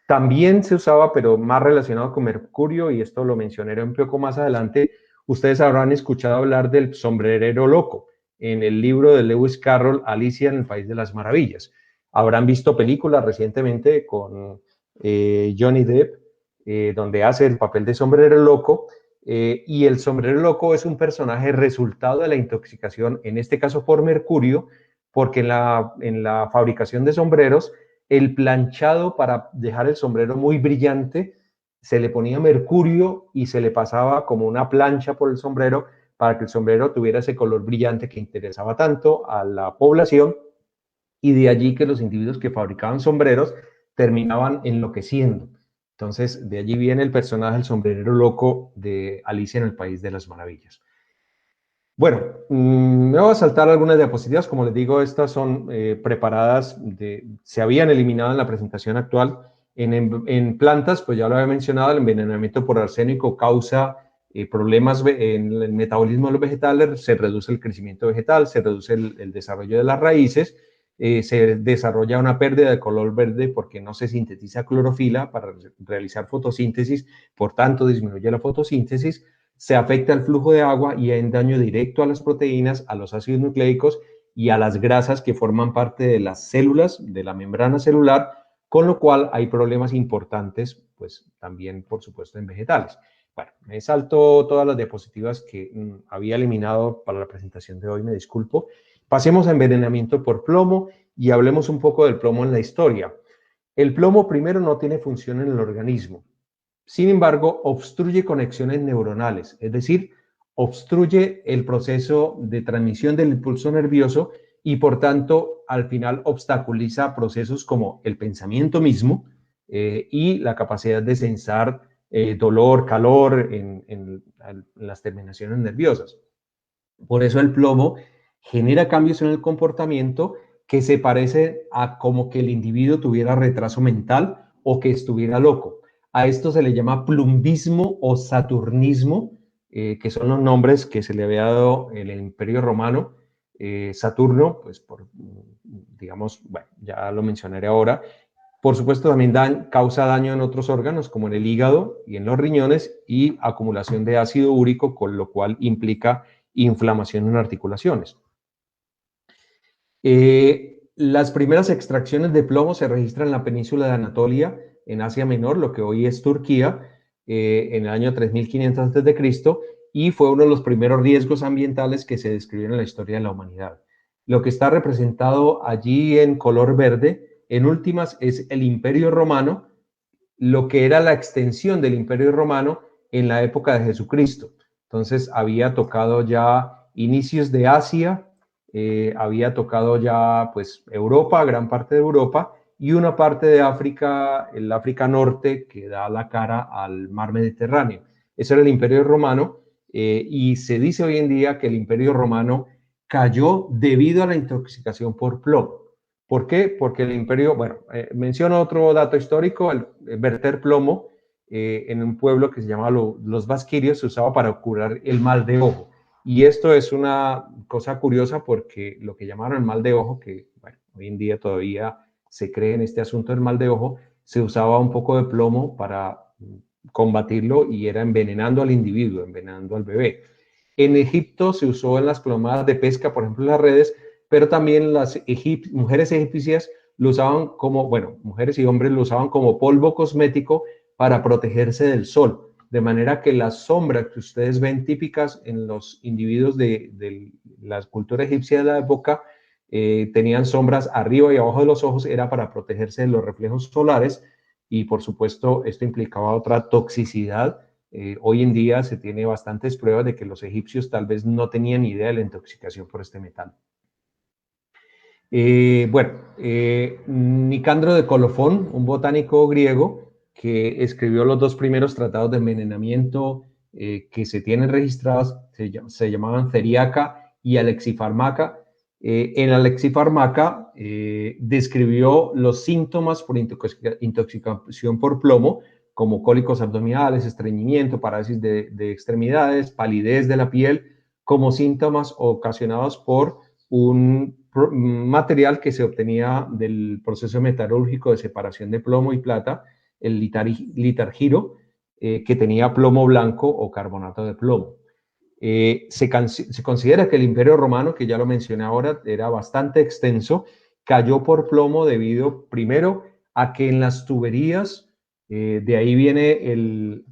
También se usaba, pero más relacionado con mercurio, y esto lo mencionaré un poco más adelante, ustedes habrán escuchado hablar del sombrerero loco en el libro de Lewis Carroll, Alicia en el País de las Maravillas. Habrán visto películas recientemente con Johnny Depp, donde hace el papel de sombrerero loco, y el sombrero loco es un personaje resultado de la intoxicación, en este caso por mercurio, porque en la fabricación de sombreros, el planchado para dejar el sombrero muy brillante, se le ponía mercurio y se le pasaba como una plancha por el sombrero para que el sombrero tuviera ese color brillante que interesaba tanto a la población, y de allí que los individuos que fabricaban sombreros terminaban enloqueciendo. Entonces, de allí viene el personaje, el sombrerero loco de Alicia en el País de las Maravillas. Bueno, me voy a saltar algunas diapositivas. Como les digo, estas son preparadas, se habían eliminado en la presentación actual. En plantas, pues ya lo había mencionado, el envenenamiento por arsénico causa problemas en el metabolismo de los vegetales, se reduce el crecimiento vegetal, se reduce el desarrollo de las raíces, se desarrolla una pérdida de color verde porque no se sintetiza clorofila para realizar fotosíntesis, por tanto disminuye la fotosíntesis, se afecta el flujo de agua y hay un daño directo a las proteínas, a los ácidos nucleicos y a las grasas que forman parte de las células, de la membrana celular, con lo cual hay problemas importantes, pues también, por supuesto, en vegetales. Bueno, me salto todas las diapositivas que había eliminado para la presentación de hoy, me disculpo. Pasemos a envenenamiento por plomo y hablemos un poco del plomo en la historia. El plomo primero no tiene función en el organismo. Sin embargo, obstruye conexiones neuronales, es decir, obstruye el proceso de transmisión del impulso nervioso y, por tanto, al final obstaculiza procesos como el pensamiento mismo y la capacidad de sensar dolor, calor en las terminaciones nerviosas. Por eso el plomo genera cambios en el comportamiento que se parecen a como que el individuo tuviera retraso mental o que estuviera loco. A esto se le llama plumbismo o saturnismo, que son los nombres que se le había dado en el Imperio Romano. Saturno, pues digamos, bueno, ya lo mencionaré ahora. Por supuesto, también causa daño en otros órganos, como en el hígado y en los riñones, y acumulación de ácido úrico, con lo cual implica inflamación en articulaciones. Las primeras extracciones de plomo se registran en la península de Anatolia, en Asia Menor, lo que hoy es Turquía, en el año 3500 a.C., y fue uno de los primeros riesgos ambientales que se describieron en la historia de la humanidad. Lo que está representado allí en color verde, en últimas, es el Imperio Romano, lo que era la extensión del Imperio Romano en la época de Jesucristo. Entonces, había tocado ya inicios de Asia, había tocado ya pues Europa, gran parte de Europa, y una parte de África, el África Norte, que da la cara al mar Mediterráneo. Ese era el Imperio Romano, y se dice hoy en día que el Imperio Romano cayó debido a la intoxicación por plomo. ¿Por qué? Porque el imperio, bueno, menciono otro dato histórico, el verter plomo en un pueblo que se llamaba los Basquirios se usaba para curar el mal de ojo. Y esto es una cosa curiosa porque lo que llamaron el mal de ojo, que bueno, hoy en día todavía se cree en este asunto del mal de ojo, se usaba un poco de plomo para combatirlo y era envenenando al individuo, envenenando al bebé. En Egipto se usó en las plomadas de pesca, por ejemplo, en las redes, pero también las mujeres egipcias lo usaban como, bueno, mujeres y hombres lo usaban como polvo cosmético para protegerse del sol. De manera que las sombras que ustedes ven típicas en los individuos de la cultura egipcia de la época, tenían sombras arriba y abajo de los ojos, era para protegerse de los reflejos solares y por supuesto esto implicaba otra toxicidad. Hoy en día se tiene bastantes pruebas de que los egipcios tal vez no tenían idea de la intoxicación por este metal. Nicandro de Colofón, un botánico griego que escribió los dos primeros tratados de envenenamiento que se tienen registrados, se llamaban Ceriaca y Alexifarmaca. En Alexifarmaca describió los síntomas por intoxicación por plomo, como cólicos abdominales, estreñimiento, parálisis de extremidades, palidez de la piel, como síntomas ocasionados por un material que se obtenía del proceso metalúrgico de separación de plomo y plata, el litargiro, que tenía plomo blanco o carbonato de plomo. Se considera que el Imperio Romano, que ya lo mencioné ahora, era bastante extenso, cayó por plomo debido primero a que en las tuberías, de ahí viene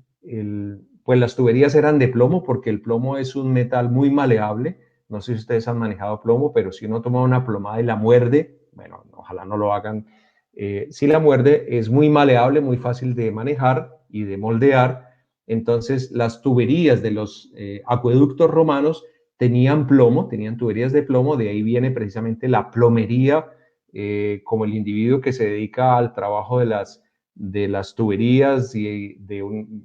pues las tuberías eran de plomo porque el plomo es un metal muy maleable. No sé si ustedes han manejado plomo, pero si uno toma una plomada y la muerde, bueno, ojalá no lo hagan, si la muerde es muy maleable, muy fácil de manejar y de moldear. Entonces las tuberías de los acueductos romanos tenían plomo, tenían tuberías de plomo, de ahí viene precisamente la plomería, como el individuo que se dedica al trabajo de las tuberías y del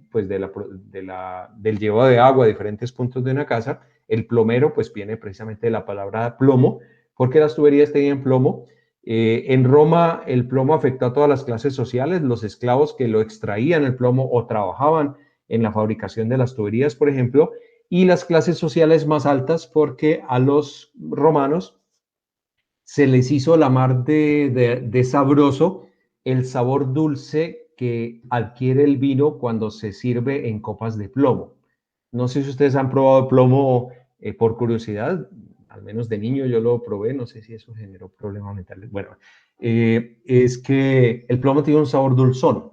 llevado de agua a diferentes puntos de una casa. El plomero pues viene precisamente de la palabra plomo, porque las tuberías tenían plomo. En Roma el plomo afectó a todas las clases sociales, los esclavos que lo extraían el plomo o trabajaban en la fabricación de las tuberías, por ejemplo, y las clases sociales más altas, porque a los romanos se les hizo la mar de sabroso el sabor dulce que adquiere el vino cuando se sirve en copas de plomo. No sé si ustedes han probado plomo por curiosidad, al menos de niño yo lo probé, no sé si eso generó problemas mentales. Bueno, es que el plomo tiene un sabor dulzón.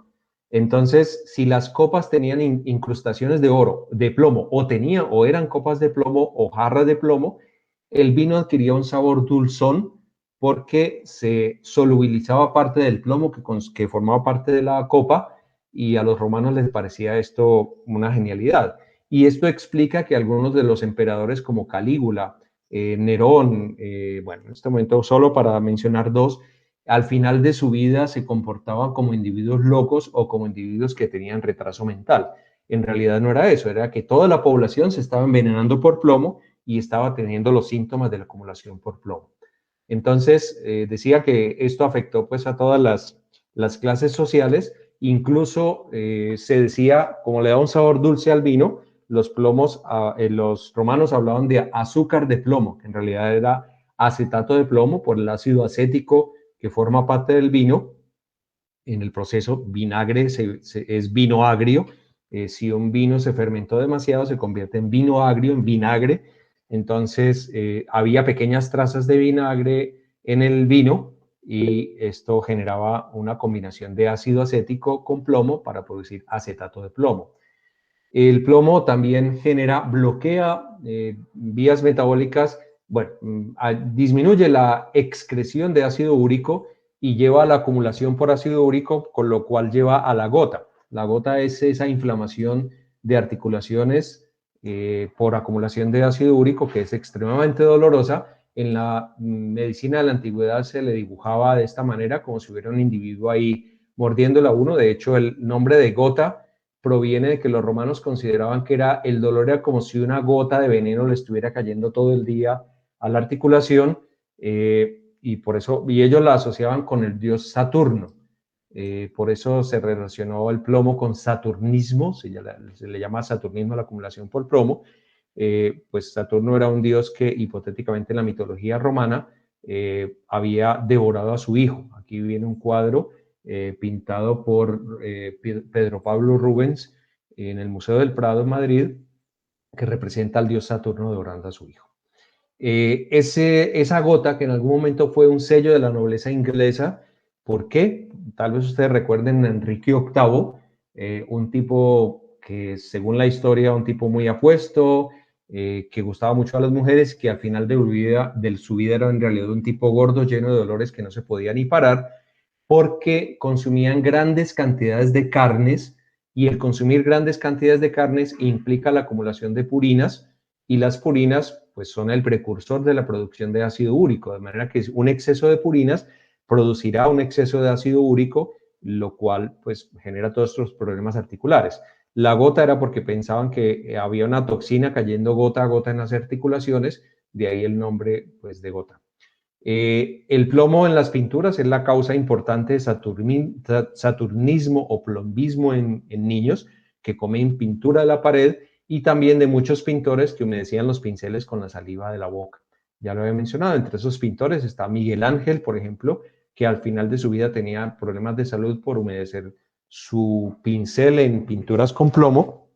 Entonces, si las copas tenían incrustaciones de oro, de plomo, o eran copas de plomo o jarras de plomo, el vino adquiría un sabor dulzón porque se solubilizaba parte del plomo que formaba parte de la copa, y a los romanos les parecía esto una genialidad. Y esto explica que algunos de los emperadores como Calígula, Nerón, bueno, en este momento solo para mencionar dos, al final de su vida se comportaban como individuos locos o como individuos que tenían retraso mental. En realidad no era eso, era que toda la población se estaba envenenando por plomo y estaba teniendo los síntomas de la acumulación por plomo. Entonces, decía que esto afectó pues a todas las clases sociales, incluso se decía, como le da un sabor dulce al vino, los romanos hablaban de azúcar de plomo, que en realidad era acetato de plomo por el ácido acético que forma parte del vino. En el proceso, vinagre es vino agrio. Si un vino se fermentó demasiado, se convierte en vino agrio, en vinagre. Entonces, había pequeñas trazas de vinagre en el vino y esto generaba una combinación de ácido acético con plomo para producir acetato de plomo. El plomo también bloquea vías metabólicas, bueno, disminuye la excreción de ácido úrico y lleva a la acumulación por ácido úrico, con lo cual lleva a la gota. La gota es esa inflamación de articulaciones por acumulación de ácido úrico que es extremadamente dolorosa. En la medicina de la antigüedad se le dibujaba de esta manera, como si hubiera un individuo ahí mordiéndola a uno. De hecho, el nombre de gota proviene de que los romanos consideraban que el dolor era como si una gota de veneno le estuviera cayendo todo el día a la articulación, y por eso, y ellos la asociaban con el dios Saturno. Por eso se relacionó el plomo con saturnismo, se le llama saturnismo a la acumulación por plomo. Pues Saturno era un dios que hipotéticamente en la mitología romana había devorado a su hijo. Aquí viene un cuadro pintado por Pedro Pablo Rubens en el Museo del Prado en Madrid, que representa al dios Saturno devorando a su hijo. Esa gota que en algún momento fue un sello de la nobleza inglesa, ¿por qué? Tal vez ustedes recuerden a Enrique VIII, un tipo que según la historia, un tipo muy apuesto, que gustaba mucho a las mujeres, que al final de su vida era en realidad un tipo gordo, lleno de dolores que no se podía ni parar, porque consumían grandes cantidades de carnes, y el consumir grandes cantidades de carnes implica la acumulación de purinas, y las purinas pues son el precursor de la producción de ácido úrico, de manera que un exceso de purinas producirá un exceso de ácido úrico, lo cual pues genera todos estos problemas articulares. La gota era porque pensaban que había una toxina cayendo gota a gota en las articulaciones, de ahí el nombre pues de gota. El plomo en las pinturas es la causa importante de saturnismo o plombismo en niños que comen pintura de la pared, y también de muchos pintores que humedecían los pinceles con la saliva de la boca. Ya lo había mencionado, entre esos pintores está Miguel Ángel, por ejemplo, que al final de su vida tenía problemas de salud por humedecer su pincel en pinturas con plomo.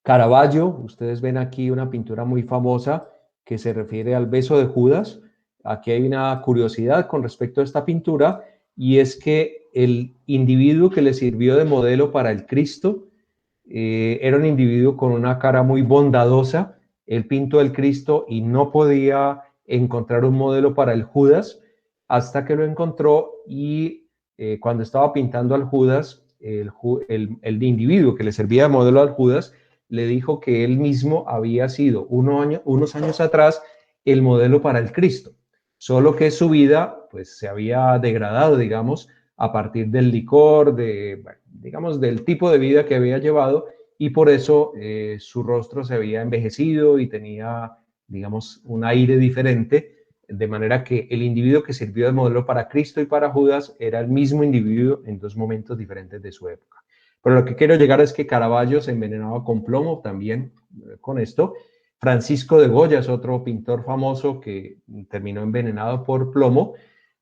Caravaggio, ustedes ven aquí una pintura muy famosa que se refiere al beso de Judas. Aquí hay una curiosidad con respecto a esta pintura, y es que el individuo que le sirvió de modelo para el Cristo era un individuo con una cara muy bondadosa. Él pintó el Cristo y no podía encontrar un modelo para el Judas hasta que lo encontró, y cuando estaba pintando al Judas, el individuo que le servía de modelo al Judas le dijo que él mismo había sido unos años atrás el modelo para el Cristo, solo que su vida pues se había degradado, digamos, a partir del licor, digamos, del tipo de vida que había llevado, y por eso su rostro se había envejecido y tenía, digamos, un aire diferente, de manera que el individuo que sirvió de modelo para Cristo y para Judas era el mismo individuo en dos momentos diferentes de su época. Pero lo que quiero llegar es que Caravaggio se envenenaba con plomo también con esto. Francisco de Goya es otro pintor famoso que terminó envenenado por plomo.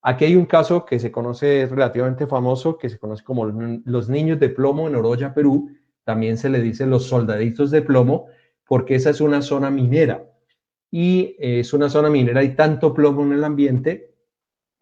Aquí hay un caso que se conoce, es relativamente famoso, que se conoce como los niños de plomo en Oroya, Perú. También se le dice los soldaditos de plomo, porque esa es una zona minera. Y es una zona minera, hay tanto plomo en el ambiente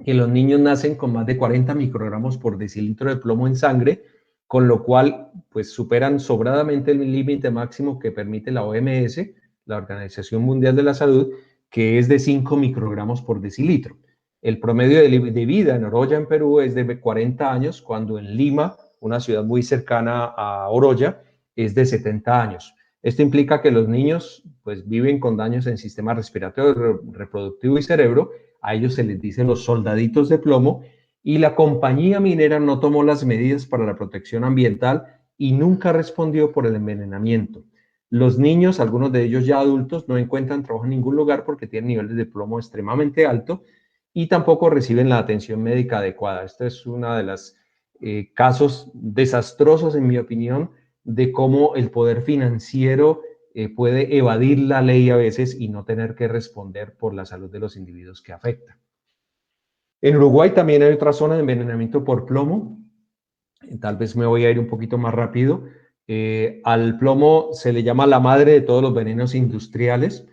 que los niños nacen con más de 40 microgramos por decilitro de plomo en sangre, con lo cual pues superan sobradamente el límite máximo que permite la OMS, la Organización Mundial de la Salud, que es de 5 microgramos por decilitro. El promedio de vida en Oroya, en Perú, es de 40 años, cuando en Lima, una ciudad muy cercana a Oroya, es de 70 años. Esto implica que los niños pues viven con daños en sistema respiratorio, reproductivo y cerebro. A ellos se les dice los soldaditos de plomo, y la compañía minera no tomó las medidas para la protección ambiental y nunca respondió por el envenenamiento. Los niños, algunos de ellos ya adultos, no encuentran trabajo en ningún lugar porque tienen niveles de plomo extremadamente altos, y tampoco reciben la atención médica adecuada. Este es uno de los casos desastrosos, en mi opinión, de cómo el poder financiero puede evadir la ley a veces y no tener que responder por la salud de los individuos que afecta. En Uruguay también hay otra zona de envenenamiento por plomo. Tal vez me voy a ir un poquito más rápido. Al plomo se le llama la madre de todos los venenos industriales,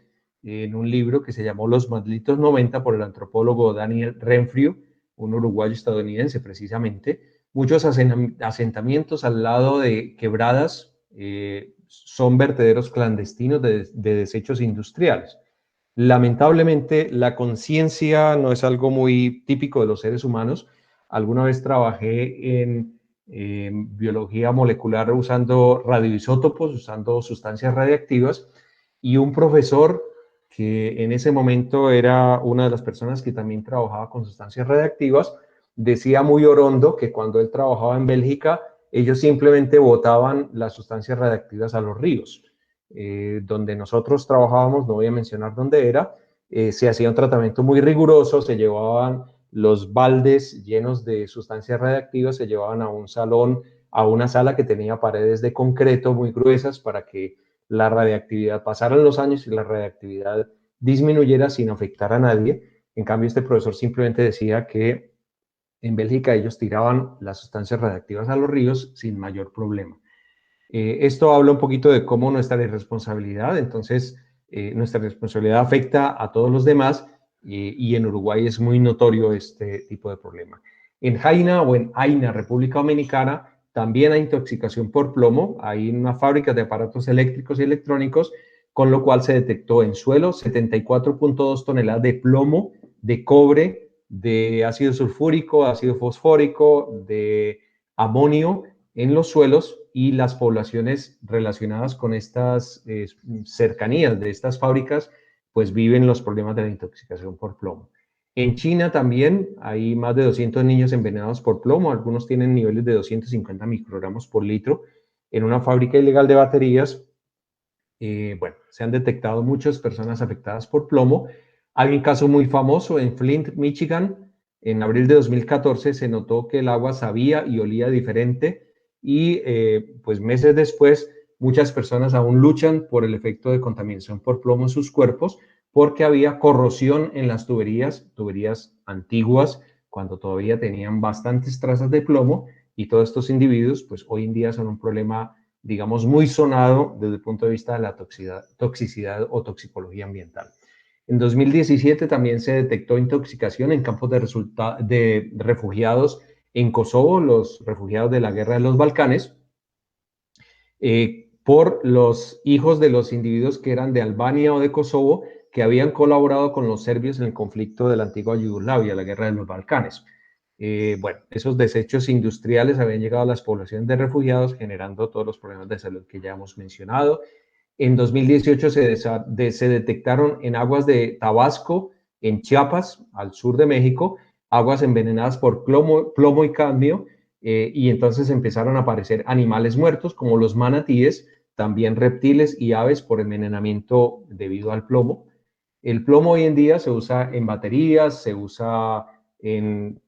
en un libro que se llamó Los Malditos 90 por el antropólogo Daniel Renfrew, un uruguayo estadounidense precisamente. Muchos asentamientos al lado de quebradas son vertederos clandestinos de desechos industriales. Lamentablemente, la conciencia no es algo muy típico de los seres humanos. Alguna vez trabajé en biología molecular usando radioisótopos, usando sustancias radiactivas, y un profesor que en ese momento era una de las personas que también trabajaba con sustancias radiactivas, decía muy orondo que cuando él trabajaba en Bélgica, ellos simplemente botaban las sustancias radiactivas a los ríos. Donde nosotros trabajábamos, no voy a mencionar dónde era, se hacía un tratamiento muy riguroso, se llevaban los baldes llenos de sustancias radiactivas, se llevaban a un salón, a una sala que tenía paredes de concreto muy gruesas para que la radiactividad, pasaran los años y la radiactividad disminuyera sin afectar a nadie. En cambio, este profesor simplemente decía que en Bélgica ellos tiraban las sustancias radiactivas a los ríos sin mayor problema. Esto habla un poquito de cómo nuestra irresponsabilidad, entonces, nuestra responsabilidad afecta a todos los demás y en Uruguay es muy notorio este tipo de problema. En Jaina o en Aina, República Dominicana, también hay intoxicación por plomo. Hay una fábrica de aparatos eléctricos y electrónicos, con lo cual se detectó en suelo 74.2 toneladas de plomo, de cobre, de ácido sulfúrico, ácido fosfórico, de amonio en los suelos, y las poblaciones relacionadas con estas cercanías de estas fábricas pues viven los problemas de la intoxicación por plomo. En China también hay más de 200 niños envenenados por plomo, algunos tienen niveles de 250 microgramos por litro en una fábrica ilegal de baterías. Bueno, se han detectado muchas personas afectadas por plomo. Hay un caso muy famoso en Flint, Michigan. En abril de 2014 se notó que el agua sabía y olía diferente y pues meses después muchas personas aún luchan por el efecto de contaminación por plomo en sus cuerpos porque había corrosión en las tuberías antiguas, cuando todavía tenían bastantes trazas de plomo, y todos estos individuos pues hoy en día son un problema, digamos, muy sonado desde el punto de vista de la toxicidad o toxicología ambiental. En 2017 también se detectó intoxicación en campos de refugiados en Kosovo, los refugiados de la guerra de los Balcanes, por los hijos de los individuos que eran de Albania o de Kosovo, que habían colaborado con los serbios en el conflicto de la antigua Yugoslavia, la guerra de los Balcanes. Bueno, esos desechos industriales habían llegado a las poblaciones de refugiados, generando todos los problemas de salud que ya hemos mencionado. En 2018 se detectaron en aguas de Tabasco, en Chiapas, al sur de México, aguas envenenadas por plomo y cadmio, y entonces empezaron a aparecer animales muertos como los manatíes, también reptiles y aves por envenenamiento debido al plomo. El plomo hoy en día se usa en baterías, se usa en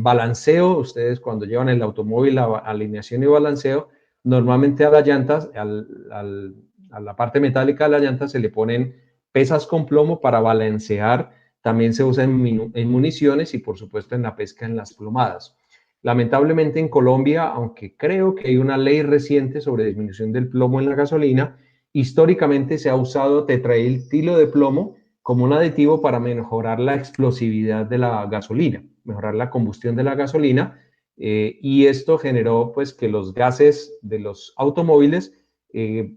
balanceo. Ustedes cuando llevan el automóvil a alineación y balanceo, normalmente a las llantas, a la parte metálica de la llanta se le ponen pesas con plomo para balancear. También se usa en municiones y por supuesto en la pesca en las plomadas. Lamentablemente en Colombia, aunque creo que hay una ley reciente sobre disminución del plomo en la gasolina, históricamente se ha usado tetraetilo de plomo como un aditivo para mejorar la explosividad de la gasolina, mejorar la combustión de la gasolina, y esto generó pues que los gases de los automóviles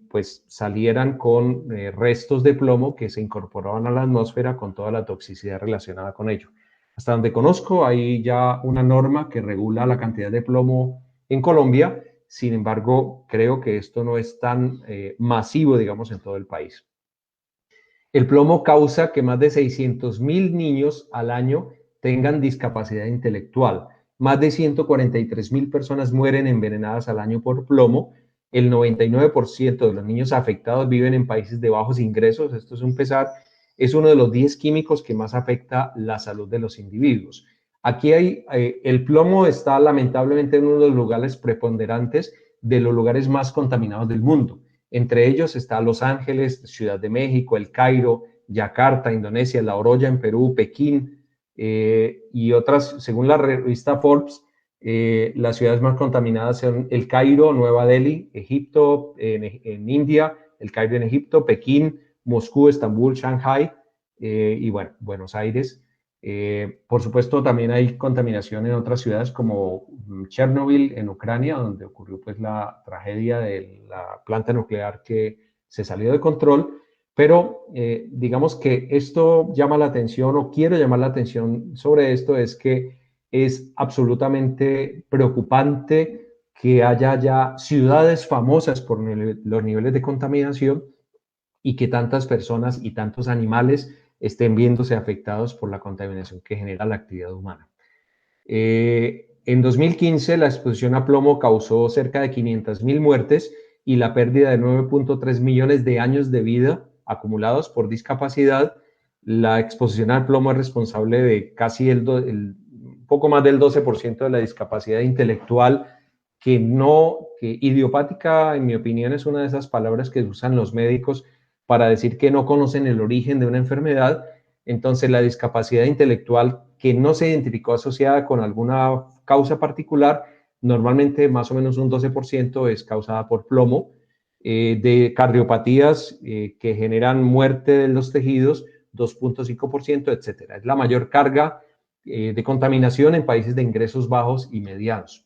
pues salieran con restos de plomo que se incorporaban a la atmósfera con toda la toxicidad relacionada con ello. Hasta donde conozco, hay ya una norma que regula la cantidad de plomo en Colombia. Sin embargo, creo que esto no es tan masivo, digamos, en todo el país. El plomo causa que más de 600.000 niños al año tengan discapacidad intelectual. Más de 143.000 personas mueren envenenadas al año por plomo. El 99% de los niños afectados viven en países de bajos ingresos. Esto es un pesar. Es uno de los 10 químicos que más afecta la salud de los individuos. Aquí el plomo está lamentablemente en uno de los lugares preponderantes de los lugares más contaminados del mundo. Entre ellos está Los Ángeles, Ciudad de México, El Cairo, Yakarta, Indonesia, La Oroya en Perú, Pekín y otras. Según la revista Forbes, las ciudades más contaminadas son El Cairo, Nueva Delhi, Egipto, en India, El Cairo en Egipto, Pekín, Moscú, Estambul, Shanghai y bueno, Buenos Aires. Por supuesto, también hay contaminación en otras ciudades como Chernobyl en Ucrania, donde ocurrió pues la tragedia de la planta nuclear que se salió de control. Pero digamos que esto llama la atención, o quiero llamar la atención sobre esto, es que es absolutamente preocupante que haya ya ciudades famosas por los niveles de contaminación y que tantas personas y tantos animales estén viéndose afectados por la contaminación que genera la actividad humana. En 2015, la exposición a plomo causó cerca de 500.000 muertes y la pérdida de 9.3 millones de años de vida acumulados por discapacidad. La exposición al plomo es responsable de casi poco más del 12% de la discapacidad intelectual, que idiopática, en mi opinión, es una de esas palabras que usan los médicos para decir que no conocen el origen de una enfermedad. Entonces, la discapacidad intelectual que no se identificó asociada con alguna causa particular normalmente más o menos un 12% es causada por plomo, de cardiopatías que generan muerte de los tejidos, 2.5%, etcétera. Es la mayor carga de contaminación en países de ingresos bajos y medianos.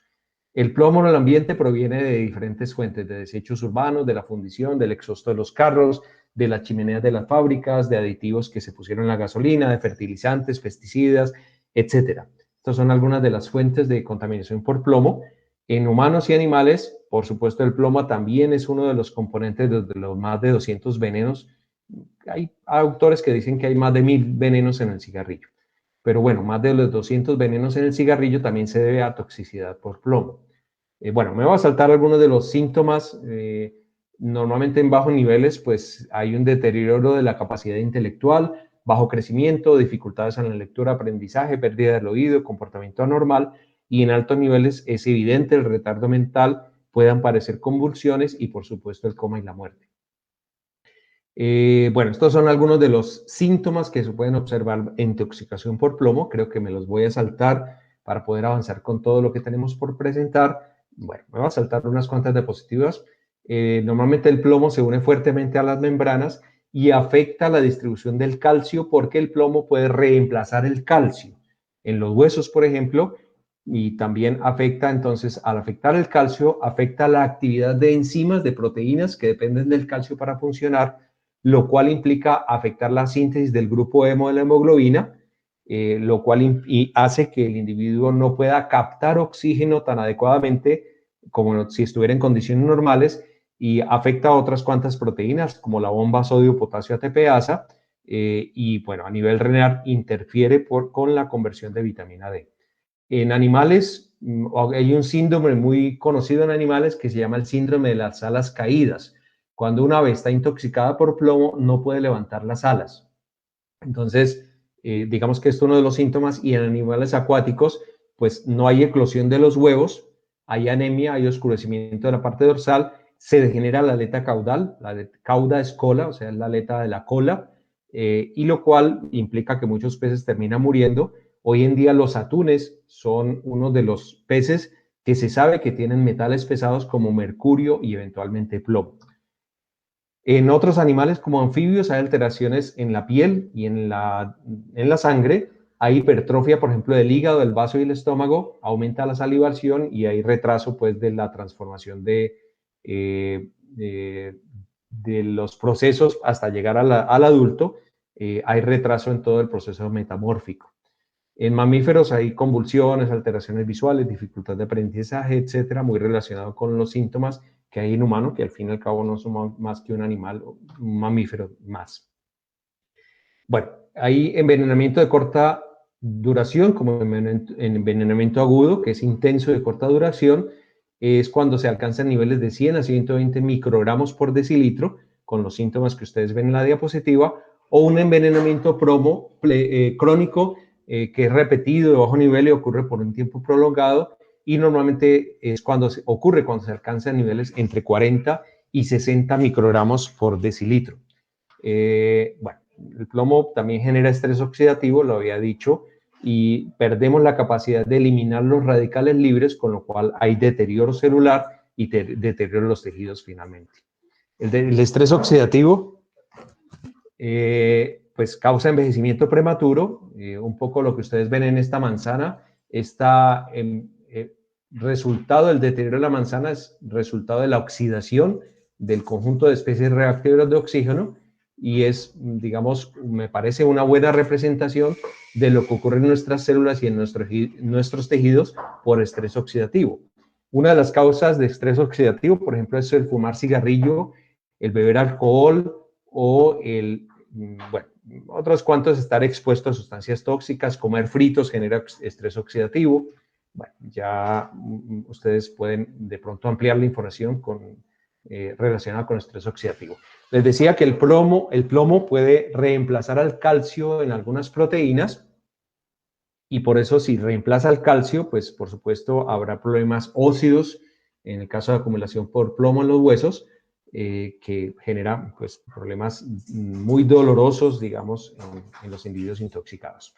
El plomo en el ambiente proviene de diferentes fuentes, de desechos urbanos, de la fundición, del exhausto de los carros, de las chimeneas de las fábricas, de aditivos que se pusieron en la gasolina, de fertilizantes, pesticidas, etcétera. Estas son algunas de las fuentes de contaminación por plomo. En humanos y animales, por supuesto, el plomo también es uno de los componentes de los más de 200 venenos. Hay autores que dicen que hay más de 1000 venenos en el cigarrillo. Pero bueno, más de los 200 venenos en el cigarrillo también se debe a toxicidad por plomo. Bueno, me voy a saltar algunos de los síntomas. Normalmente en bajos niveles, pues hay un deterioro de la capacidad intelectual, bajo crecimiento, dificultades en la lectura, aprendizaje, pérdida del oído, comportamiento anormal, y en altos niveles es evidente el retardo mental, pueden aparecer convulsiones y por supuesto el coma y la muerte. Bueno, estos son algunos de los síntomas que se pueden observar en intoxicación por plomo. Creo que me los voy a saltar para poder avanzar con todo lo que tenemos por presentar. Bueno, me voy a saltar unas cuantas diapositivas. Normalmente el plomo se une fuertemente a las membranas y afecta la distribución del calcio porque el plomo puede reemplazar el calcio en los huesos, por ejemplo, y también afecta, entonces, al afectar el calcio, afecta la actividad de enzimas, de proteínas que dependen del calcio para funcionar, lo cual implica afectar la síntesis del grupo hemo de la hemoglobina, lo cual hace que el individuo no pueda captar oxígeno tan adecuadamente como si estuviera en condiciones normales, y afecta a otras cuantas proteínas como la bomba sodio-potasio ATPasa, y bueno, a nivel renal interfiere con la conversión de vitamina D. En animales, hay un síndrome muy conocido en animales que se llama el síndrome de las alas caídas. Cuando una ave está intoxicada por plomo, no puede levantar las alas. Entonces, digamos que esto es uno de los síntomas, y en animales acuáticos, pues no hay eclosión de los huevos, hay anemia, hay oscurecimiento de la parte dorsal, se degenera la aleta caudal, la cauda es cola, o sea, es la aleta de la cola, y lo cual implica que muchos peces terminan muriendo. Hoy en día los atunes son uno de los peces que se sabe que tienen metales pesados como mercurio y eventualmente plomo. En otros animales como anfibios hay alteraciones en la piel y en la sangre. Hay hipertrofia, por ejemplo, del hígado, del vaso y el estómago, aumenta la salivación y hay retraso, pues, de la transformación de los procesos hasta llegar al adulto. Hay retraso en todo el proceso metamórfico. En mamíferos hay convulsiones, alteraciones visuales, dificultad de aprendizaje, etcétera, muy relacionado con los síntomas que hay en humano, que al fin y al cabo no somos más que un animal, un mamífero más. Bueno, hay envenenamiento de corta duración, como envenenamiento agudo, que es intenso de corta duración, es cuando se alcanzan niveles de 100 a 120 microgramos por decilitro, con los síntomas que ustedes ven en la diapositiva, o un envenenamiento crónico, que es repetido de bajo nivel y ocurre por un tiempo prolongado, y normalmente es cuando ocurre cuando se alcanzan niveles entre 40 y 60 microgramos por decilitro. Bueno, el plomo también genera estrés oxidativo, lo había dicho, y perdemos la capacidad de eliminar los radicales libres, con lo cual hay deterioro celular y deterioro de los tejidos finalmente. El estrés oxidativo pues causa envejecimiento prematuro. Un poco lo que ustedes ven en esta manzana, resultado del deterioro de la manzana es resultado de la oxidación del conjunto de especies reactivas de oxígeno, y es, digamos, me parece una buena representación de lo que ocurre en nuestras células y en nuestros tejidos por estrés oxidativo. Una de las causas de estrés oxidativo, por ejemplo, es el fumar cigarrillo, el beber alcohol o bueno, otros cuantos, estar expuesto a sustancias tóxicas, comer fritos genera estrés oxidativo. Bueno, ya ustedes pueden de pronto ampliar la información relacionada con estrés oxidativo. Les decía que el plomo puede reemplazar al calcio en algunas proteínas, y por eso, si reemplaza el calcio, pues por supuesto habrá problemas óseos en el caso de acumulación por plomo en los huesos, que genera, pues, problemas muy dolorosos, digamos, en los individuos intoxicados.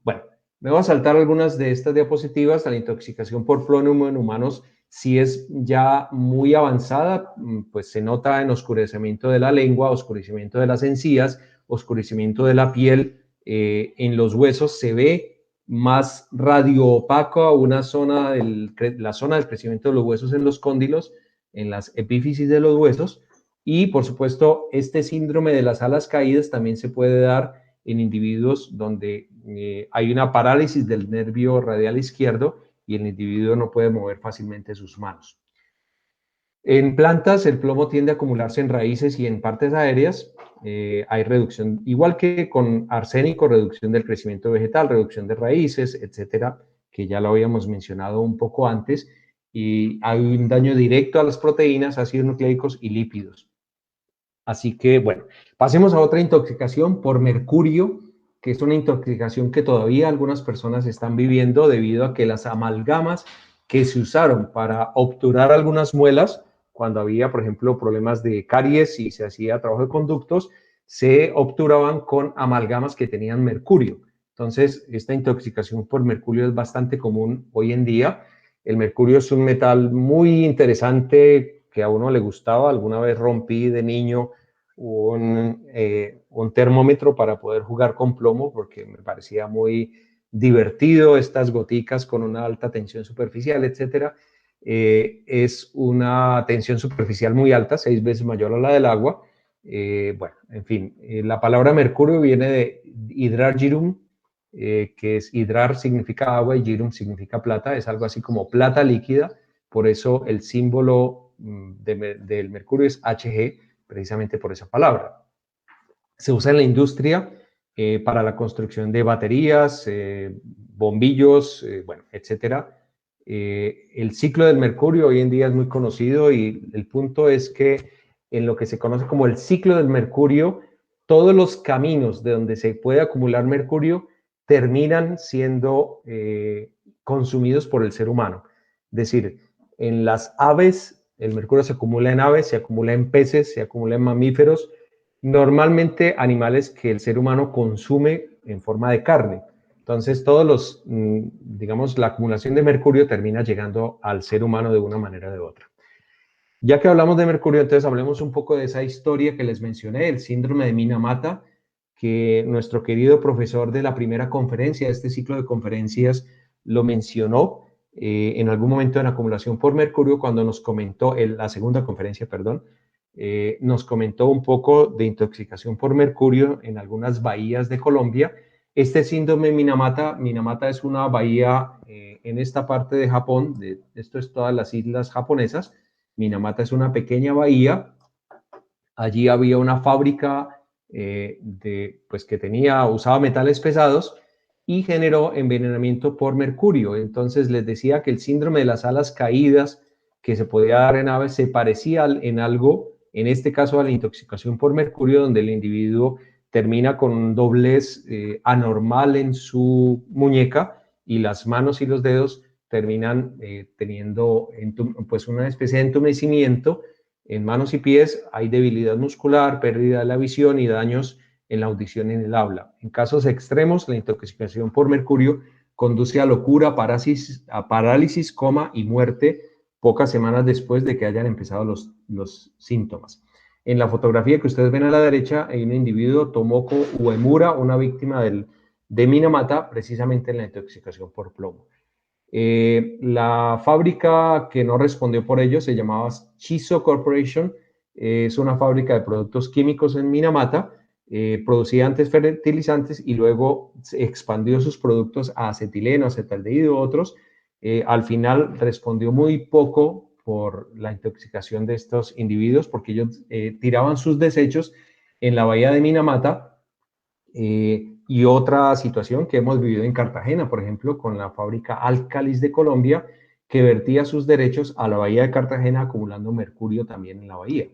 Bueno, Me voy a saltar algunas de estas diapositivas. La intoxicación por plomo en humanos, si es ya muy avanzada, pues se nota en oscurecimiento de la lengua, oscurecimiento de las encías, oscurecimiento de la piel. En los huesos se ve más radioopaco una zona la zona del crecimiento de los huesos en los cóndilos, en las epífisis de los huesos. Y, por supuesto, este síndrome de las alas caídas también se puede dar en individuos donde hay una parálisis del nervio radial izquierdo y el individuo no puede mover fácilmente sus manos. En plantas, el plomo tiende a acumularse en raíces y en partes aéreas. Hay reducción, igual que con arsénico, reducción del crecimiento vegetal, reducción de raíces, etcétera, que ya lo habíamos mencionado un poco antes. Y hay un daño directo a las proteínas, ácidos nucleicos y lípidos. Así que, bueno, pasemos a otra intoxicación por mercurio, que es una intoxicación que todavía algunas personas están viviendo debido a que las amalgamas que se usaron para obturar algunas muelas, cuando había, por ejemplo, problemas de caries y se hacía trabajo de conductos, se obturaban con amalgamas que tenían mercurio. Entonces, esta intoxicación por mercurio es bastante común hoy en día. El mercurio es un metal muy interesante que a uno le gustaba. Alguna vez rompí de niño un termómetro para poder jugar con plomo porque me parecía muy divertido estas goticas con una alta tensión superficial, etcétera. Es una tensión superficial muy alta, 6 veces mayor a la del agua. Bueno, en fin, la palabra mercurio viene de hidrargyrum, que es hidrar significa agua y gyrum significa plata, es algo así como plata líquida, por eso el símbolo del mercurio es Hg, precisamente por esa palabra. Se usa en la industria para la construcción de baterías, bombillos, bueno, etcétera. El ciclo del mercurio hoy en día es muy conocido y el punto es que en lo que se conoce como el ciclo del mercurio, todos los caminos de donde se puede acumular mercurio terminan siendo consumidos por el ser humano. Es decir, en las aves, el mercurio se acumula en aves, se acumula en peces, se acumula en mamíferos, normalmente animales que el ser humano consume en forma de carne. Entonces, digamos, la acumulación de mercurio termina llegando al ser humano de una manera o de otra. Ya que hablamos de mercurio, entonces hablemos un poco de esa historia que les mencioné, el síndrome de Minamata, que nuestro querido profesor de la primera conferencia, de este ciclo de conferencias, lo mencionó en algún momento en acumulación por mercurio, cuando nos comentó, en la segunda conferencia, perdón, nos comentó un poco de intoxicación por mercurio en algunas bahías de Colombia. Este síndrome Minamata es una bahía en esta parte de Japón, esto es todas las islas japonesas. Minamata es una pequeña bahía. Allí había una fábrica pues que usaba metales pesados y generó envenenamiento por mercurio. Entonces les decía que el síndrome de las alas caídas que se podía dar en aves se parecía en algo, en este caso a la intoxicación por mercurio, donde el individuo termina con un doblez anormal en su muñeca y las manos y los dedos terminan teniendo pues una especie de entumecimiento en manos y pies. Hay debilidad muscular, pérdida de la visión y daños en la audición y en el habla. En casos extremos, la intoxicación por mercurio conduce a locura, parálisis, coma y muerte pocas semanas después de que hayan empezado los síntomas. En la fotografía que ustedes ven a la derecha hay un individuo, Tomoko Uemura, una víctima de Minamata, precisamente en la intoxicación por plomo. La fábrica que no respondió por ello se llamaba Chiso Corporation, es una fábrica de productos químicos en Minamata, producía antes fertilizantes y luego expandió sus productos a acetileno, acetaldehído y otros. Al final respondió muy poco por la intoxicación de estos individuos porque ellos tiraban sus desechos en la bahía de Minamata. Y otra situación que hemos vivido en Cartagena, por ejemplo, con la fábrica Alcalis de Colombia, que vertía sus derechos a la bahía de Cartagena, acumulando mercurio también en la bahía.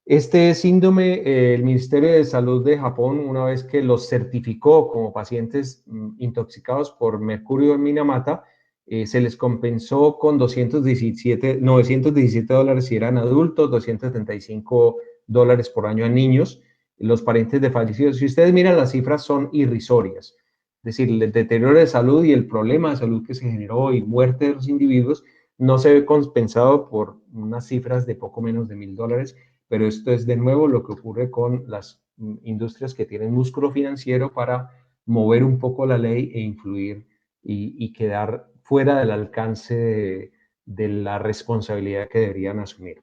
Este síndrome, el Ministerio de Salud de Japón, una vez que los certificó como pacientes intoxicados por mercurio en Minamata, se les compensó con $917 si eran adultos, $275 por año a niños. Los parientes de fallecidos, si ustedes miran las cifras son irrisorias. decir, el deterioro de salud y el problema de salud que se generó y muerte de los individuos no se ve compensado por unas cifras de poco menos de $1.000, pero esto es de nuevo lo que ocurre con las industrias que tienen músculo financiero para mover un poco la ley e influir y quedar fuera del alcance de la responsabilidad que deberían asumir.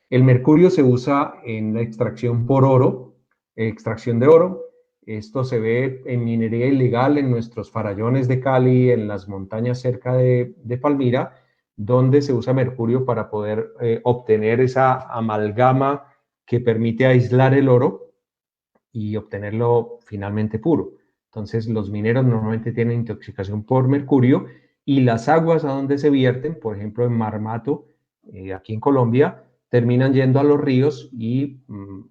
El mercurio se usa en la extracción por oro, extracción de oro. Esto se ve en minería ilegal en nuestros farallones de Cali, en las montañas cerca de Palmira, donde se usa mercurio para poder obtener esa amalgama que permite aislar el oro y obtenerlo finalmente puro. Entonces, los mineros normalmente tienen intoxicación por mercurio y las aguas a donde se vierten, por ejemplo, en Marmato, aquí en Colombia, terminan yendo a los ríos y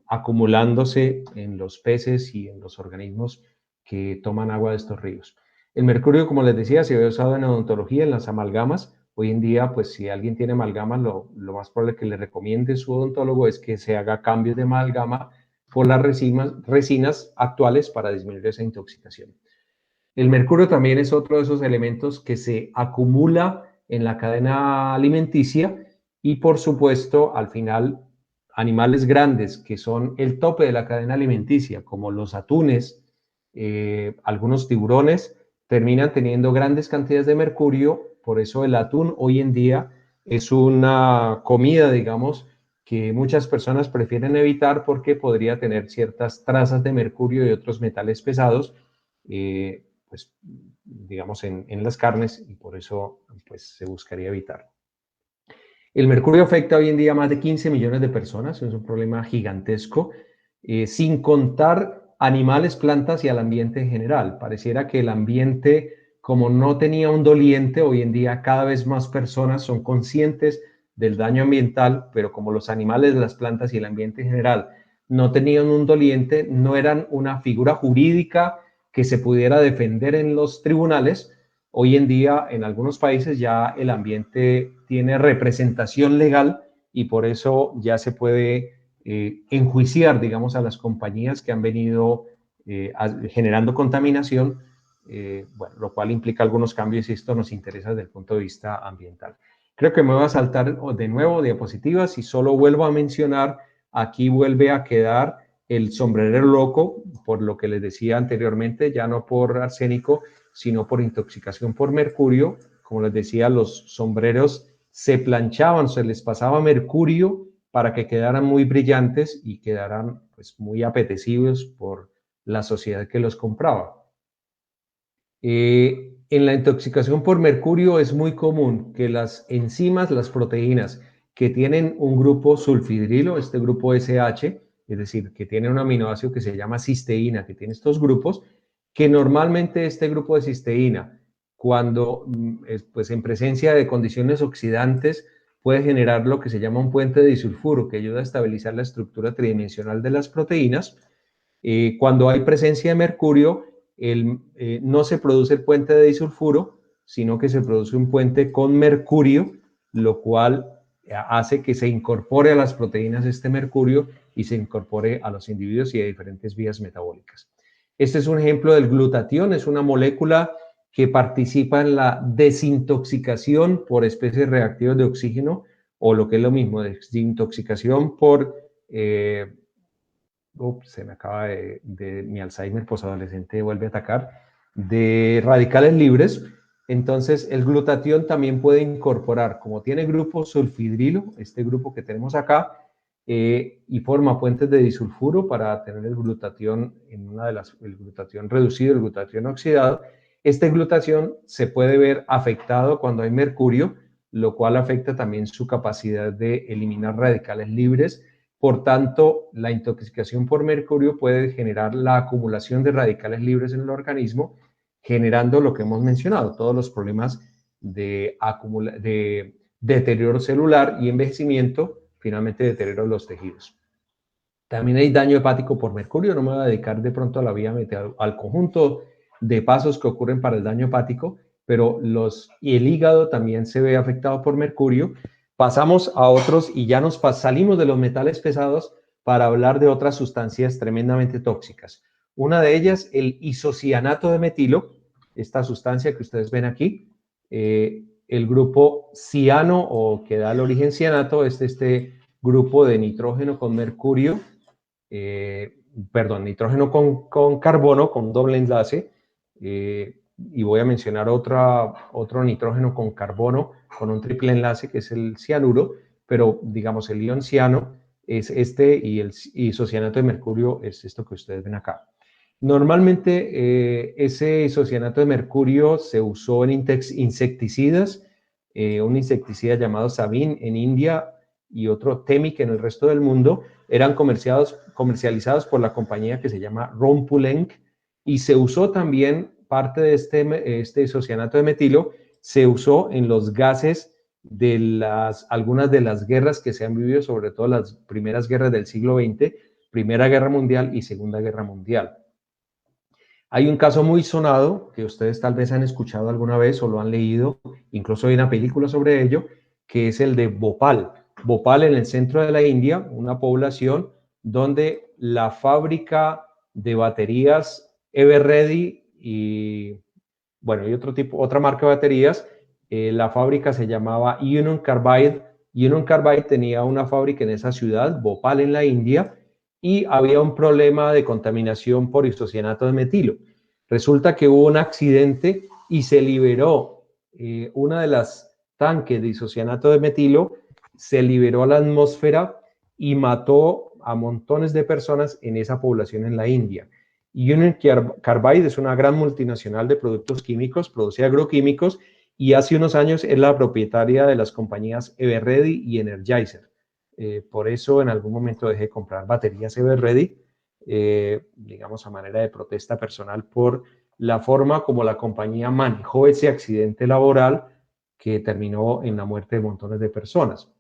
acumulándose en los peces y en los organismos que toman agua de estos ríos. El mercurio, como les decía, se ve usado en odontología, en las amalgamas. Hoy en día, pues si alguien tiene amalgamas, lo más probable que le recomiende su odontólogo es que se haga cambios de amalgama por las resinas actuales para disminuir esa intoxicación. El mercurio también es otro de esos elementos que se acumula en la cadena alimenticia y, por supuesto, al final, animales grandes que son el tope de la cadena alimenticia, como los atunes, algunos tiburones, terminan teniendo grandes cantidades de mercurio. Por eso el atún hoy en día es una comida, digamos, que muchas personas prefieren evitar porque podría tener ciertas trazas de mercurio y otros metales pesados, pues, digamos, en las carnes, y por eso pues, se buscaría evitarlo. El mercurio afecta hoy en día a más de 15 millones de personas, es un problema gigantesco, sin contar animales, plantas y al ambiente en general. Pareciera que el ambiente, como no tenía un doliente, hoy en día cada vez más personas son conscientes del daño ambiental, pero como los animales, las plantas y el ambiente en general no tenían un doliente, no eran una figura jurídica que se pudiera defender en los tribunales. Hoy en día, en algunos países ya el ambiente tiene representación legal y por eso ya se puede enjuiciar, digamos, a las compañías que han venido generando contaminación, bueno, lo cual implica algunos cambios y esto nos interesa desde el punto de vista ambiental. Creo que me voy a saltar de nuevo diapositivas y solo vuelvo a mencionar, aquí vuelve a quedar el sombrerero loco, por lo que les decía anteriormente, ya no por arsénico, sino por intoxicación por mercurio. Como les decía, los sombreros se planchaban, se les pasaba mercurio para que quedaran muy brillantes y quedaran pues, muy apetecibles por la sociedad que los compraba. En la intoxicación por mercurio es muy común que las enzimas, las proteínas que tienen un grupo sulfidrilo, este grupo SH, es decir, que tiene un aminoácido que se llama cisteína, que tiene estos grupos, que normalmente este grupo de cisteína, cuando pues en presencia de condiciones oxidantes, puede generar lo que se llama un puente de disulfuro, que ayuda a estabilizar la estructura tridimensional de las proteínas. Cuando hay presencia de mercurio, no se produce el puente de disulfuro, sino que se produce un puente con mercurio, lo cual hace que se incorpore a las proteínas este mercurio y se incorpore a los individuos y a diferentes vías metabólicas. Este es un ejemplo del glutatión, es una molécula que participa en la desintoxicación por especies reactivas de oxígeno, o lo que es lo mismo, desintoxicación por... se me acaba de mi Alzheimer posadolescente vuelve a atacar, de radicales libres. Entonces, el glutatión también puede incorporar, como tiene grupo sulfidrilo, este grupo que tenemos acá, y forma puentes de disulfuro para tener el glutatión en el glutatión reducido, el glutatión oxidado. Este glutatión se puede ver afectado cuando hay mercurio, lo cual afecta también su capacidad de eliminar radicales libres. Por tanto, la intoxicación por mercurio puede generar la acumulación de radicales libres en el organismo, generando lo que hemos mencionado, todos los problemas de deterioro celular y envejecimiento, finalmente deterioro de los tejidos. También hay daño hepático por mercurio, no me voy a dedicar de pronto a la vía al conjunto de pasos que ocurren para el daño hepático, pero y el hígado también se ve afectado por mercurio. Pasamos a otros y ya salimos de los metales pesados para hablar de otras sustancias tremendamente tóxicas. Una de ellas, el isocianato de metilo, esta sustancia que ustedes ven aquí. El grupo ciano, o que da el origen cianato, es este grupo de nitrógeno con mercurio, nitrógeno con carbono, con doble enlace, y voy a mencionar otro nitrógeno con carbono, con un triple enlace, que es el cianuro, pero digamos el ion ciano es este, y el isocianato de mercurio es esto que ustedes ven acá. Normalmente ese isocianato de mercurio se usó en insecticidas, un insecticida llamado Sabin en India y otro Temic en el resto del mundo, eran comercializados por la compañía que se llama Rompulenc, y se usó también parte de este isocianato de metilo, se usó en los gases de algunas de las guerras que se han vivido, sobre todo las primeras guerras del siglo XX, Primera Guerra Mundial y Segunda Guerra Mundial. Hay un caso muy sonado que ustedes tal vez han escuchado alguna vez o lo han leído, incluso hay una película sobre ello, que es el de Bhopal. Bhopal, en el centro de la India, una población donde la fábrica de baterías Everready y otra marca de baterías, la fábrica se llamaba Union Carbide. Union Carbide tenía una fábrica en esa ciudad, Bhopal, en la India, y había un problema de contaminación por isocianato de metilo. Resulta que hubo un accidente y se liberó una de las tanques de isocianato de metilo, se liberó a la atmósfera y mató a montones de personas en esa población en la India. Union Carbide es una gran multinacional de productos químicos, produce agroquímicos, y hace unos años es la propietaria de las compañías Everready y Energizer. Por eso en algún momento dejé de comprar baterías Everready, digamos a manera de protesta personal por la forma como la compañía manejó ese accidente laboral que terminó en la muerte de montones de personas.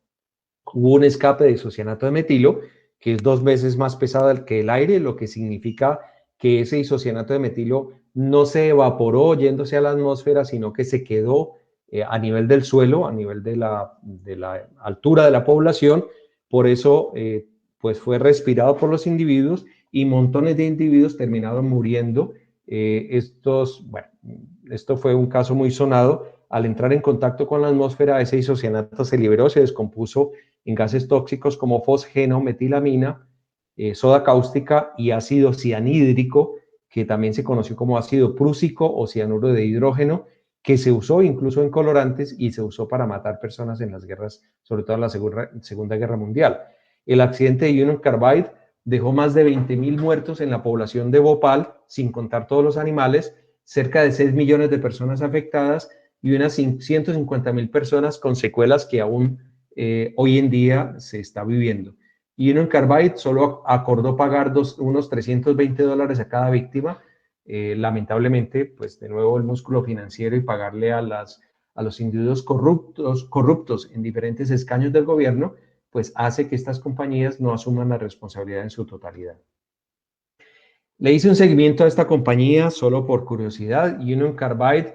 Hubo un escape de isocianato de metilo que es 2 veces más pesado que el aire, lo que significa que ese isocianato de metilo no se evaporó yéndose a la atmósfera, sino que se quedó a nivel del suelo, a nivel de la altura de la población. Por eso, pues fue respirado por los individuos y montones de individuos terminaron muriendo. Esto fue un caso muy sonado. Al entrar en contacto con la atmósfera, ese isocianato se liberó, se descompuso en gases tóxicos como fosgeno, metilamina, soda cáustica y ácido cianhídrico, que también se conoció como ácido prúsico o cianuro de hidrógeno, que se usó incluso en colorantes y se usó para matar personas en las guerras, sobre todo en la Segunda Guerra Mundial. El accidente de Union Carbide dejó más de 20.000 muertos en la población de Bhopal, sin contar todos los animales, cerca de 6 millones de personas afectadas y unas 150.000 personas con secuelas que aún hoy en día se está viviendo. Union Carbide solo acordó pagar unos $320 a cada víctima. Lamentablemente, pues de nuevo el músculo financiero y pagarle a los individuos corruptos en diferentes escaños del gobierno, pues hace que estas compañías no asuman la responsabilidad en su totalidad. Le hice un seguimiento a esta compañía solo por curiosidad. Union Carbide,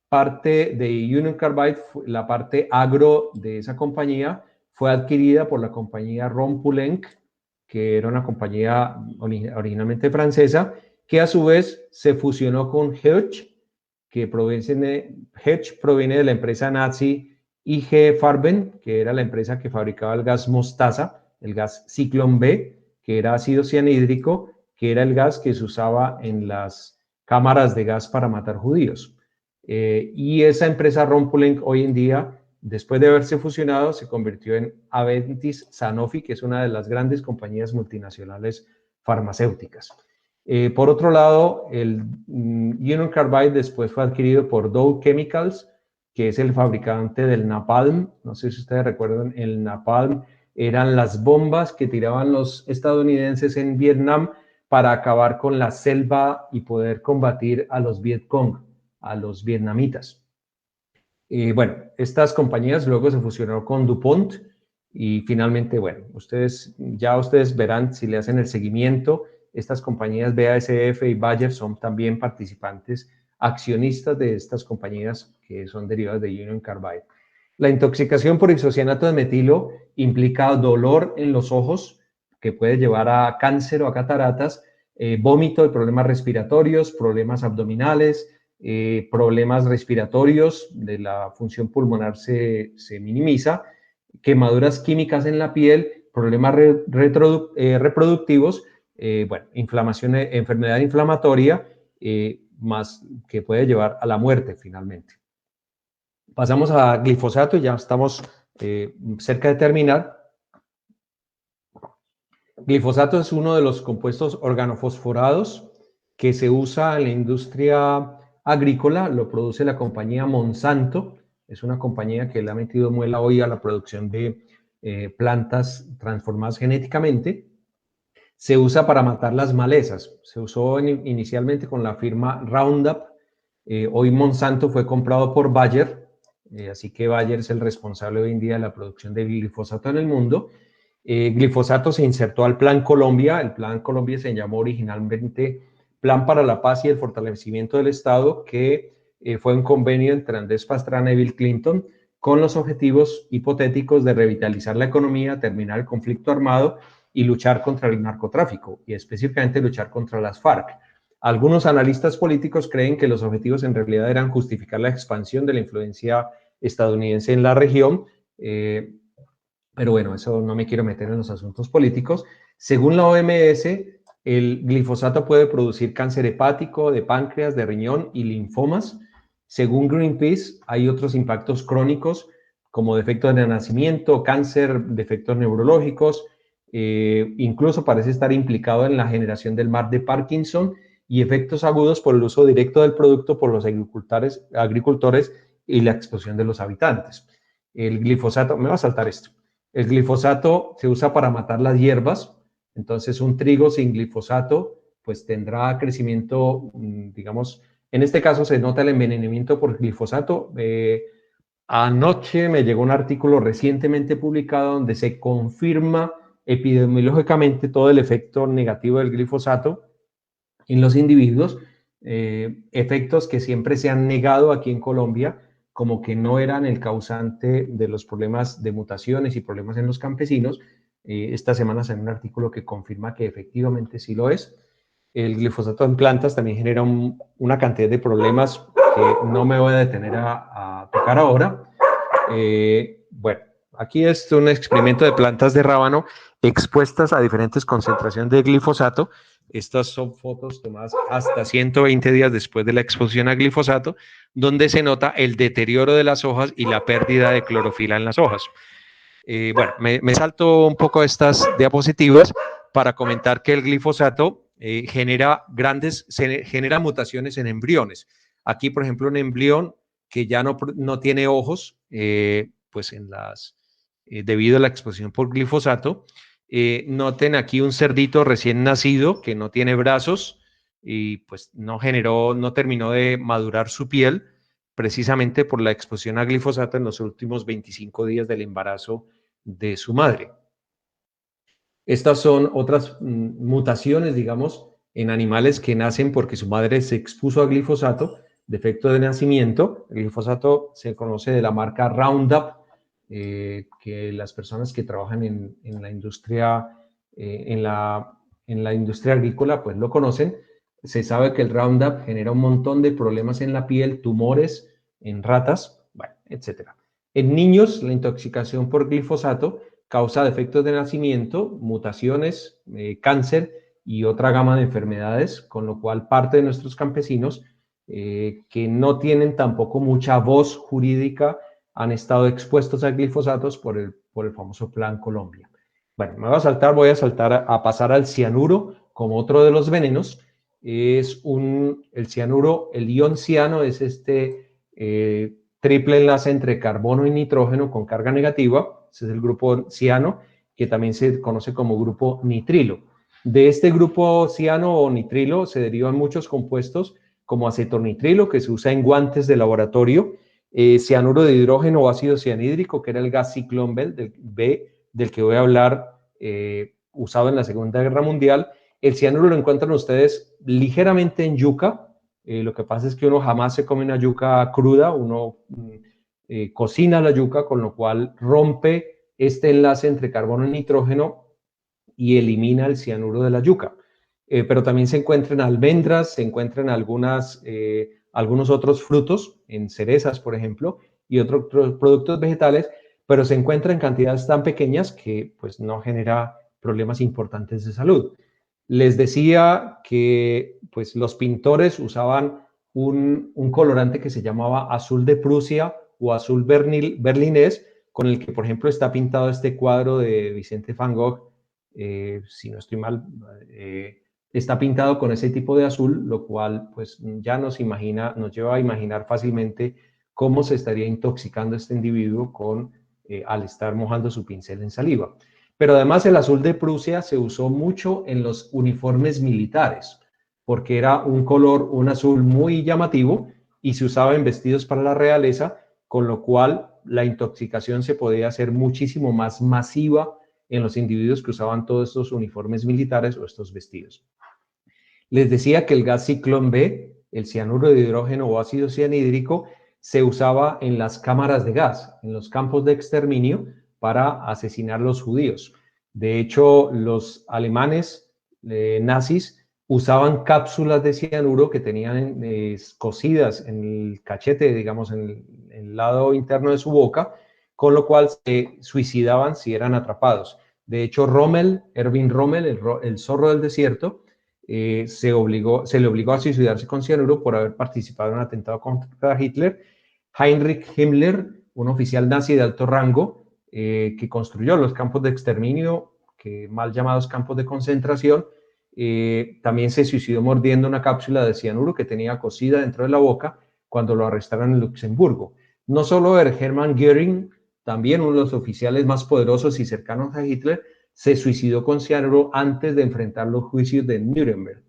parte de Union Carbide, la parte agro de esa compañía, fue adquirida por la compañía Rompulenc, que era una compañía originalmente francesa, que a su vez se fusionó con Hedge, que proviene de la empresa nazi IG Farben, que era la empresa que fabricaba el gas mostaza, el gas Zyklon B, que era ácido cianhídrico, que era el gas que se usaba en las cámaras de gas para matar judíos. Y esa empresa Rompulenc hoy en día, después de haberse fusionado, se convirtió en Aventis Sanofi, que es una de las grandes compañías multinacionales farmacéuticas. Por otro lado, el Union Carbide después fue adquirido por Dow Chemicals, que es el fabricante del napalm. No sé si ustedes recuerdan, el napalm eran las bombas que tiraban los estadounidenses en Vietnam para acabar con la selva y poder combatir a los Vietcong, a los vietnamitas. Estas compañías luego se fusionaron con DuPont y finalmente, ustedes verán si le hacen el seguimiento. Estas compañías BASF y Bayer son también participantes accionistas de estas compañías que son derivadas de Union Carbide. La intoxicación por isocianato de metilo implica dolor en los ojos, que puede llevar a cáncer o a cataratas, vómito y problemas respiratorios, problemas abdominales, problemas respiratorios de la función pulmonar se minimiza, quemaduras químicas en la piel, problemas reproductivos, bueno, inflamación, enfermedad inflamatoria, más que puede llevar a la muerte finalmente. Pasamos a glifosato y ya estamos cerca de terminar. Glifosato es uno de los compuestos organofosforados que se usa en la industria agrícola, lo produce la compañía Monsanto, es una compañía que le ha metido muela hoy a la producción de plantas transformadas genéticamente. Se usa para matar las malezas, se usó inicialmente con la firma Roundup, hoy Monsanto fue comprado por Bayer, así que Bayer es el responsable hoy en día de la producción de glifosato en el mundo. Glifosato se insertó al Plan Colombia. El Plan Colombia se llamó originalmente Plan para la Paz y el Fortalecimiento del Estado, que fue un convenio entre Andrés Pastrana y Bill Clinton con los objetivos hipotéticos de revitalizar la economía, terminar el conflicto armado y luchar contra el narcotráfico, y específicamente luchar contra las FARC. Algunos analistas políticos creen que los objetivos en realidad eran justificar la expansión de la influencia estadounidense en la región, pero bueno, eso no me quiero meter en los asuntos políticos. Según la OMS, el glifosato puede producir cáncer hepático, de páncreas, de riñón y linfomas. Según Greenpeace, hay otros impactos crónicos como defectos de nacimiento, cáncer, defectos neurológicos, incluso parece estar implicado en la generación del mal de Parkinson y efectos agudos por el uso directo del producto por los agricultores y la exposición de los habitantes. El glifosato, me va a saltar esto. El glifosato se usa para matar las hierbas, entonces un trigo sin glifosato pues tendrá crecimiento, digamos, en este caso se nota el envenenamiento por glifosato. Anoche me llegó un artículo recientemente publicado donde se confirma epidemiológicamente todo el efecto negativo del glifosato en los individuos, efectos que siempre se han negado aquí en Colombia, como que no eran el causante de los problemas de mutaciones y problemas en los campesinos. Esta semana salió un artículo que confirma que efectivamente sí lo es. El glifosato en plantas también genera una cantidad de problemas que no me voy a detener a tocar ahora. Bueno, aquí es un experimento de plantas de rábano expuestas a diferentes concentraciones de glifosato. Estas son fotos tomadas hasta 120 días después de la exposición a glifosato, donde se nota el deterioro de las hojas y la pérdida de clorofila en las hojas. Bueno, me salto un poco estas diapositivas para comentar que el glifosato genera mutaciones en embriones. Aquí, por ejemplo, un embrión que ya no tiene ojos, pues debido a la exposición por glifosato. Noten aquí un cerdito recién nacido que no tiene brazos y pues no terminó de madurar su piel precisamente por la exposición a glifosato en los últimos 25 días del embarazo de su madre. Estas son otras mutaciones, digamos, en animales que nacen porque su madre se expuso a glifosato, defecto de nacimiento. El glifosato se conoce de la marca Roundup, que las personas que trabajan en la industria agrícola pues lo conocen. Se sabe que el Roundup genera un montón de problemas en la piel, tumores en ratas, bueno, etc. En niños, la intoxicación por glifosato causa defectos de nacimiento, mutaciones, cáncer y otra gama de enfermedades, con lo cual parte de nuestros campesinos que no tienen tampoco mucha voz jurídica han estado expuestos a glifosatos por el famoso Plan Colombia. Bueno, voy a saltar a pasar al cianuro como otro de los venenos. El cianuro, el ion ciano es este triple enlace entre carbono y nitrógeno con carga negativa. Ese es el grupo ciano, que también se conoce como grupo nitrilo. De este grupo ciano o nitrilo se derivan muchos compuestos como acetonitrilo, que se usa en guantes de laboratorio, cianuro de hidrógeno o ácido cianhídrico, que era el gas ciclón B, del que voy a hablar, usado en la Segunda Guerra Mundial. El cianuro lo encuentran ustedes ligeramente en yuca. Lo que pasa es que uno jamás se come una yuca cruda, uno cocina la yuca, con lo cual rompe este enlace entre carbono y nitrógeno y elimina el cianuro de la yuca. Pero también se encuentra en almendras, se encuentra en algunas algunos otros frutos, en cerezas, por ejemplo, y otros productos vegetales, pero se encuentra en cantidades tan pequeñas que pues, no genera problemas importantes de salud. Les decía que pues, los pintores usaban un colorante que se llamaba azul de Prusia o azul berlinés, con el que, por ejemplo, está pintado este cuadro de Vicente Van Gogh, si no estoy mal, está pintado con ese tipo de azul, lo cual pues ya nos lleva a imaginar fácilmente cómo se estaría intoxicando este individuo al estar mojando su pincel en saliva. Pero además el azul de Prusia se usó mucho en los uniformes militares, porque era un azul muy llamativo y se usaba en vestidos para la realeza, con lo cual la intoxicación se podía hacer muchísimo más masiva en los individuos que usaban todos estos uniformes militares o estos vestidos. Les decía que el gas ciclón B, el cianuro de hidrógeno o ácido cianhídrico, se usaba en las cámaras de gas, en los campos de exterminio para asesinar a los judíos. De hecho, los alemanes nazis usaban cápsulas de cianuro que tenían cosidas en el cachete, digamos, en el lado interno de su boca, con lo cual se suicidaban si eran atrapados. De hecho, Erwin Rommel, el zorro del desierto, se le obligó a suicidarse con cianuro por haber participado en un atentado contra Hitler. Heinrich Himmler, un oficial nazi de alto rango, que construyó los campos de exterminio, mal llamados campos de concentración, también se suicidó mordiendo una cápsula de cianuro que tenía cosida dentro de la boca cuando lo arrestaron en Luxemburgo. No solo Hermann Göring, también uno de los oficiales más poderosos y cercanos a Hitler, se suicidó con cianuro antes de enfrentar los juicios de Nuremberg.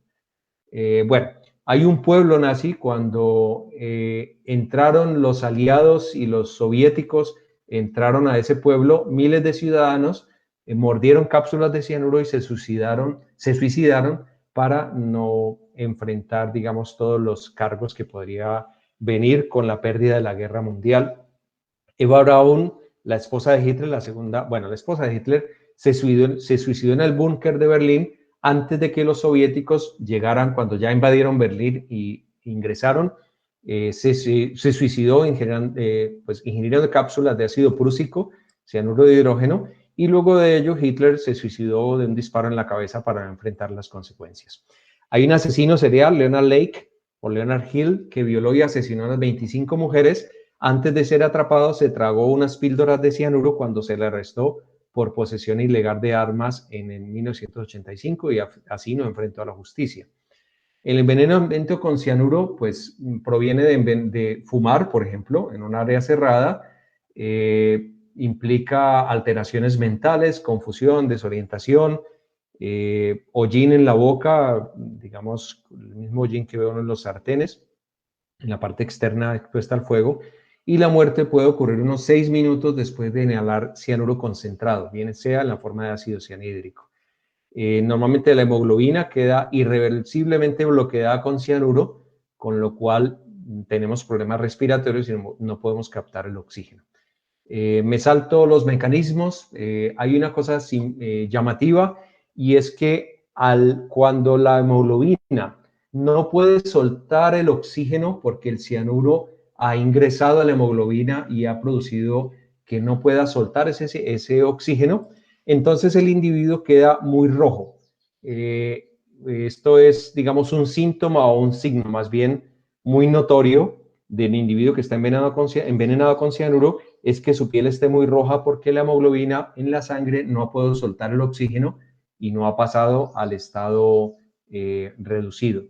Bueno, hay un pueblo nazi cuando entraron los aliados y los soviéticos, entraron a ese pueblo, miles de ciudadanos mordieron cápsulas de cianuro y se suicidaron para no enfrentar, digamos, todos los cargos que podría venir con la pérdida de la guerra mundial. Eva Braun, la esposa de Hitler, la esposa de Hitler, se suicidó en el búnker de Berlín antes de que los soviéticos llegaran, cuando ya invadieron Berlín y ingresaron. Se suicidó ingiriendo cápsulas de ácido prúsico, cianuro de hidrógeno, y luego de ello Hitler se suicidó de un disparo en la cabeza para enfrentar las consecuencias. Hay un asesino serial, Leonard Lake o Leonard Hill, que violó y asesinó a las 25 mujeres. Antes de ser atrapado, se tragó unas píldoras de cianuro cuando se le arrestó por posesión ilegal de armas en 1985 y así no enfrentó a la justicia. El envenenamiento con cianuro pues proviene de fumar, por ejemplo, en un área cerrada, implica alteraciones mentales, confusión, desorientación, hollín en la boca, digamos, el mismo hollín que veo en los sartenes, en la parte externa expuesta al fuego, y la muerte puede ocurrir unos 6 minutos después de inhalar cianuro concentrado, bien sea en la forma de ácido cianhídrico. Normalmente la hemoglobina queda irreversiblemente bloqueada con cianuro, con lo cual tenemos problemas respiratorios y no podemos captar el oxígeno. Me salto los mecanismos. Hay una cosa llamativa, y es que cuando la hemoglobina no puede soltar el oxígeno porque el cianuro ha ingresado a la hemoglobina y ha producido que no pueda soltar ese oxígeno, entonces el individuo queda muy rojo. Esto es, digamos, un síntoma o un signo más bien muy notorio del individuo que está envenenado con cianuro, es que su piel esté muy roja porque la hemoglobina en la sangre no ha podido soltar el oxígeno y no ha pasado al estado reducido.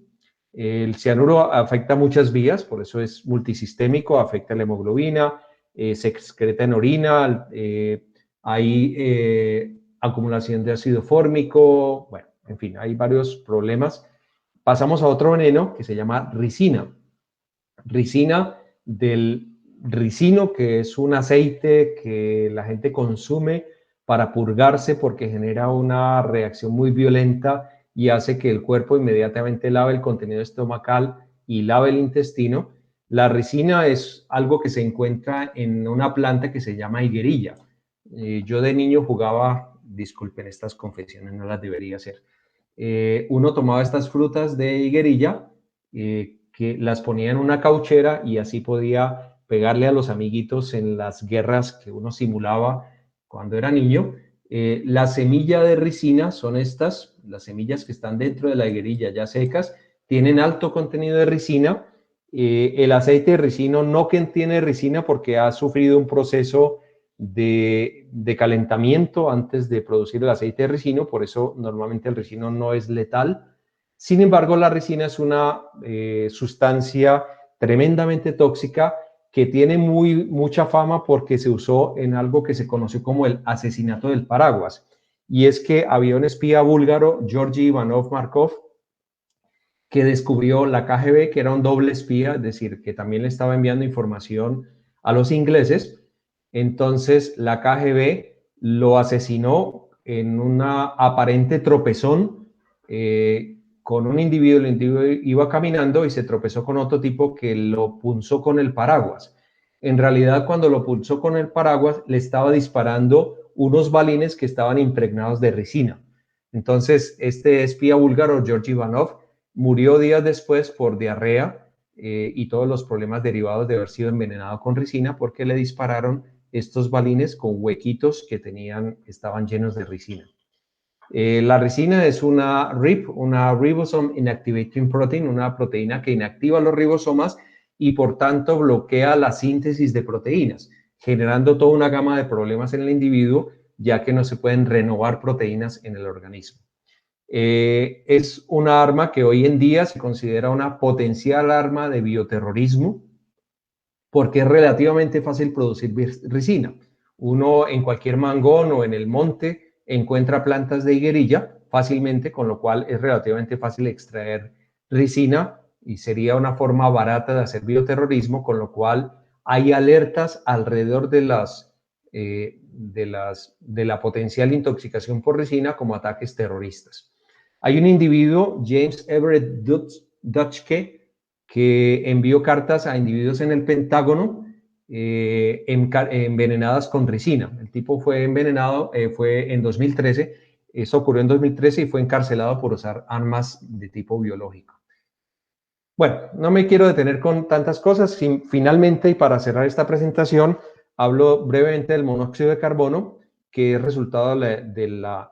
El cianuro afecta muchas vías, por eso es multisistémico, afecta la hemoglobina, se excreta en orina, hay acumulación de ácido fórmico, bueno, en fin, hay varios problemas. Pasamos a otro veneno que se llama ricina. Ricina del ricino, que es un aceite que la gente consume para purgarse porque genera una reacción muy violenta y hace que el cuerpo inmediatamente lave el contenido estomacal y lave el intestino. La ricina es algo que se encuentra en una planta que se llama higuerilla. Yo de niño jugaba, disculpen estas confesiones, no las debería hacer. Uno tomaba estas frutas de higuerilla, que las ponía en una cauchera y así podía pegarle a los amiguitos en las guerras que uno simulaba cuando era niño. La semilla de ricina son estas, las semillas que están dentro de la higuerilla ya secas, tienen alto contenido de ricina. El aceite de ricino no contiene ricina porque ha sufrido un proceso de calentamiento antes de producir el aceite de ricino, por eso normalmente el ricino no es letal. Sin embargo, la ricina es una sustancia tremendamente tóxica que tiene mucha fama porque se usó en algo que se conoció como el asesinato del paraguas. Y es que había un espía búlgaro, Georgi Ivanov Markov, que descubrió la KGB, que era un doble espía, es decir, que también le estaba enviando información a los ingleses. Entonces la KGB lo asesinó en una aparente tropezón con un individuo. El individuo iba caminando y se tropezó con otro tipo que lo punzó con el paraguas. En realidad, cuando lo punzó con el paraguas, le estaba disparando unos balines que estaban impregnados de ricina. Entonces, este espía búlgaro, Georgi Ivanov, murió días después por diarrea y todos los problemas derivados de haber sido envenenado con ricina porque le dispararon estos balines con huequitos que estaban llenos de ricina. La ricina es una RIP, una Ribosome Inactivating Protein, una proteína que inactiva los ribosomas y por tanto bloquea la síntesis de proteínas, generando toda una gama de problemas en el individuo, ya que no se pueden renovar proteínas en el organismo. Es una arma que hoy en día se considera una potencial arma de bioterrorismo porque es relativamente fácil producir ricina. Uno en cualquier mangón o en el monte encuentra plantas de higuerilla fácilmente, con lo cual es relativamente fácil extraer ricina y sería una forma barata de hacer bioterrorismo, con lo cual hay alertas alrededor de la potencial intoxicación por ricina como ataques terroristas. Hay un individuo, James Everett Dutschke, que envió cartas a individuos en el Pentágono envenenadas con ricina. El tipo fue envenenado, fue en 2013, eso ocurrió en 2013 y fue encarcelado por usar armas de tipo biológico. Bueno, no me quiero detener con tantas cosas. Finalmente, y para cerrar esta presentación, hablo brevemente del monóxido de carbono, que es resultado de la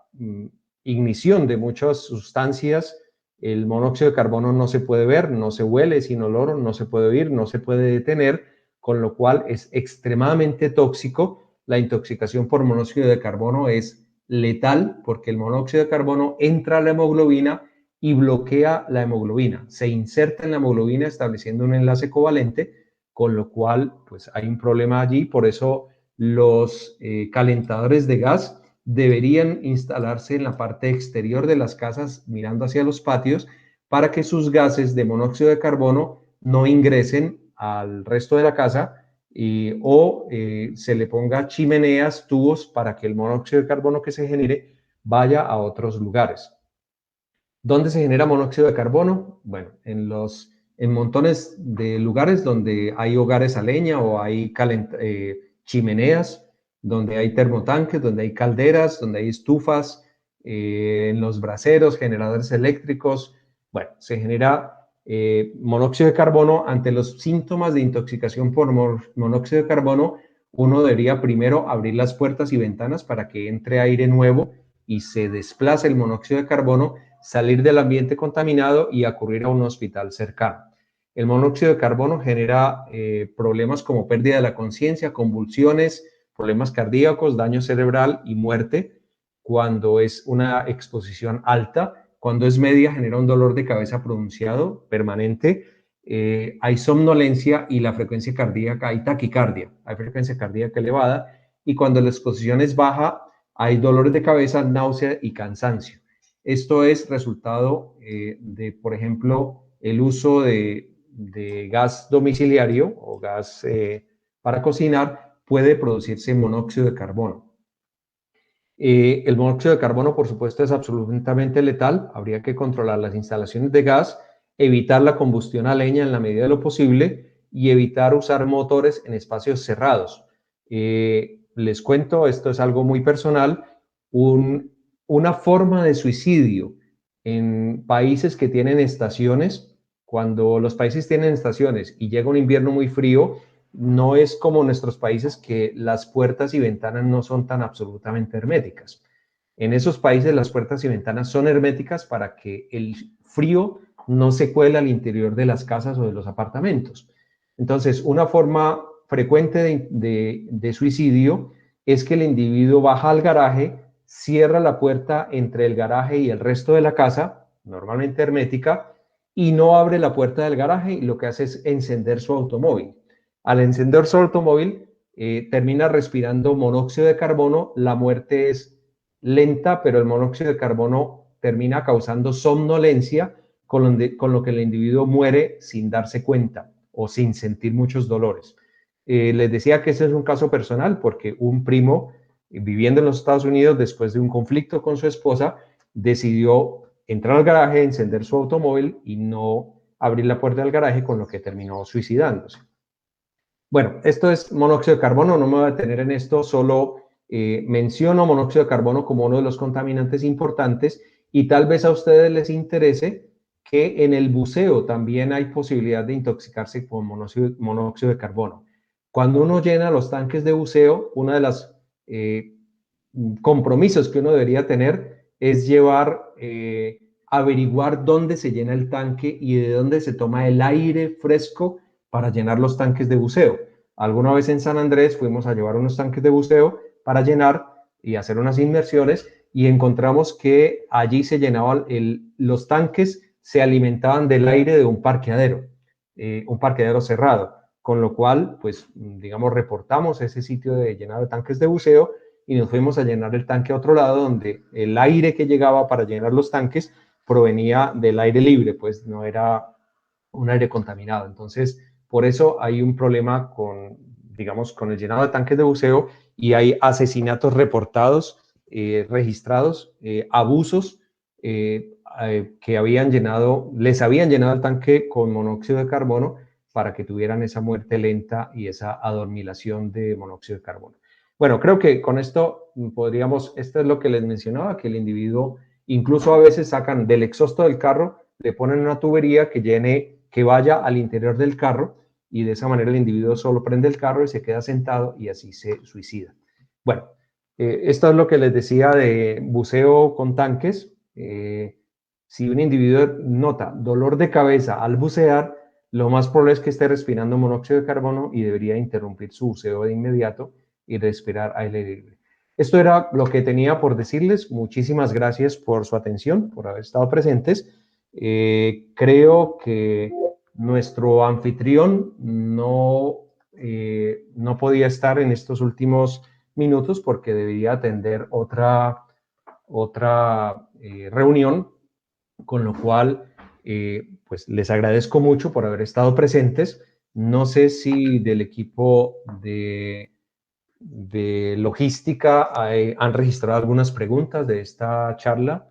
ignición de muchas sustancias. El monóxido de carbono no se puede ver, no se huele, es inoloro, no se puede oír, no se puede detener, con lo cual es extremadamente tóxico. La intoxicación por monóxido de carbono es letal porque el monóxido de carbono entra a la hemoglobina y bloquea la hemoglobina. Se inserta en la hemoglobina estableciendo un enlace covalente, con lo cual pues hay un problema allí. Por eso los calentadores de gas deberían instalarse en la parte exterior de las casas mirando hacia los patios para que sus gases de monóxido de carbono no ingresen al resto de la casa o se le ponga chimeneas, tubos para que el monóxido de carbono que se genere vaya a otros lugares. ¿Dónde se genera monóxido de carbono? Bueno, en montones de lugares donde hay hogares a leña o hay chimeneas, donde hay termotanques, donde hay calderas, donde hay estufas, en los braseros, generadores eléctricos. Bueno, se genera monóxido de carbono. Ante los síntomas de intoxicación por monóxido de carbono, uno debería primero abrir las puertas y ventanas para que entre aire nuevo y se desplace el monóxido de carbono, salir del ambiente contaminado y acudir a un hospital cercano. El monóxido de carbono genera problemas como pérdida de la conciencia, convulsiones, problemas cardíacos, daño cerebral y muerte cuando es una exposición alta. Cuando es media genera un dolor de cabeza pronunciado, permanente. Hay somnolencia y la frecuencia cardíaca, hay taquicardia, hay frecuencia cardíaca elevada. Y cuando la exposición es baja, hay dolores de cabeza, náusea y cansancio. Esto es resultado de, por ejemplo, el uso de gas domiciliario o gas para cocinar puede producirse monóxido de carbono. El monóxido de carbono, por supuesto, es absolutamente letal. Habría que controlar las instalaciones de gas, evitar la combustión a leña en la medida de lo posible y evitar usar motores en espacios cerrados. Les cuento, esto es algo muy personal, una forma de suicidio en países que tienen estaciones, cuando los países tienen estaciones y llega un invierno muy frío, no es como nuestros países que las puertas y ventanas no son tan absolutamente herméticas. En esos países las puertas y ventanas son herméticas para que el frío no se cuele al interior de las casas o de los apartamentos. Entonces, una forma frecuente de suicidio es que el individuo baja al garaje, cierra la puerta entre el garaje y el resto de la casa, normalmente hermética, y no abre la puerta del garaje y lo que hace es encender su automóvil. Al encender su automóvil, termina respirando monóxido de carbono. La muerte es lenta, pero el monóxido de carbono termina causando somnolencia, con lo que el individuo muere sin darse cuenta o sin sentir muchos dolores. Les decía que ese es un caso personal porque un primo viviendo en los Estados Unidos después de un conflicto con su esposa decidió entrar al garaje, encender su automóvil y no abrir la puerta del garaje, con lo que terminó suicidándose. Bueno, esto es monóxido de carbono, no me voy a detener en esto, solo menciono monóxido de carbono como uno de los contaminantes importantes y tal vez a ustedes les interese que en el buceo también hay posibilidad de intoxicarse con monóxido de carbono. Cuando uno llena los tanques de buceo, uno de los compromisos que uno debería tener es averiguar dónde se llena el tanque y de dónde se toma el aire fresco para llenar los tanques de buceo. Alguna vez en San Andrés fuimos a llevar unos tanques de buceo para llenar y hacer unas inmersiones y encontramos que allí se llenaban los tanques, se alimentaban del aire de un parqueadero cerrado, con lo cual, pues, digamos, reportamos ese sitio de llenado de tanques de buceo y nos fuimos a llenar el tanque a otro lado, donde el aire que llegaba para llenar los tanques provenía del aire libre, pues no era un aire contaminado. Entonces, por eso hay un problema digamos, con el llenado de tanques de buceo y hay asesinatos reportados, registrados, abusos que les habían llenado el tanque con monóxido de carbono para que tuvieran esa muerte lenta y esa adormilación de monóxido de carbono. Bueno, creo que con esto esto es lo que les mencionaba, que el individuo, incluso a veces sacan del exhausto del carro, le ponen una tubería que vaya al interior del carro y de esa manera el individuo solo prende el carro y se queda sentado y así se suicida. Bueno, esto es lo que les decía de buceo con tanques. Si un individuo nota dolor de cabeza al bucear, lo más probable es que esté respirando monóxido de carbono y debería interrumpir su buceo de inmediato y respirar aire libre. Esto era lo que tenía por decirles. Muchísimas gracias por su atención, por haber estado presentes. Creo que nuestro anfitrión no podía estar en estos últimos minutos porque debía atender otra reunión, con lo cual pues les agradezco mucho por haber estado presentes. No sé si del equipo de logística han registrado algunas preguntas de esta charla.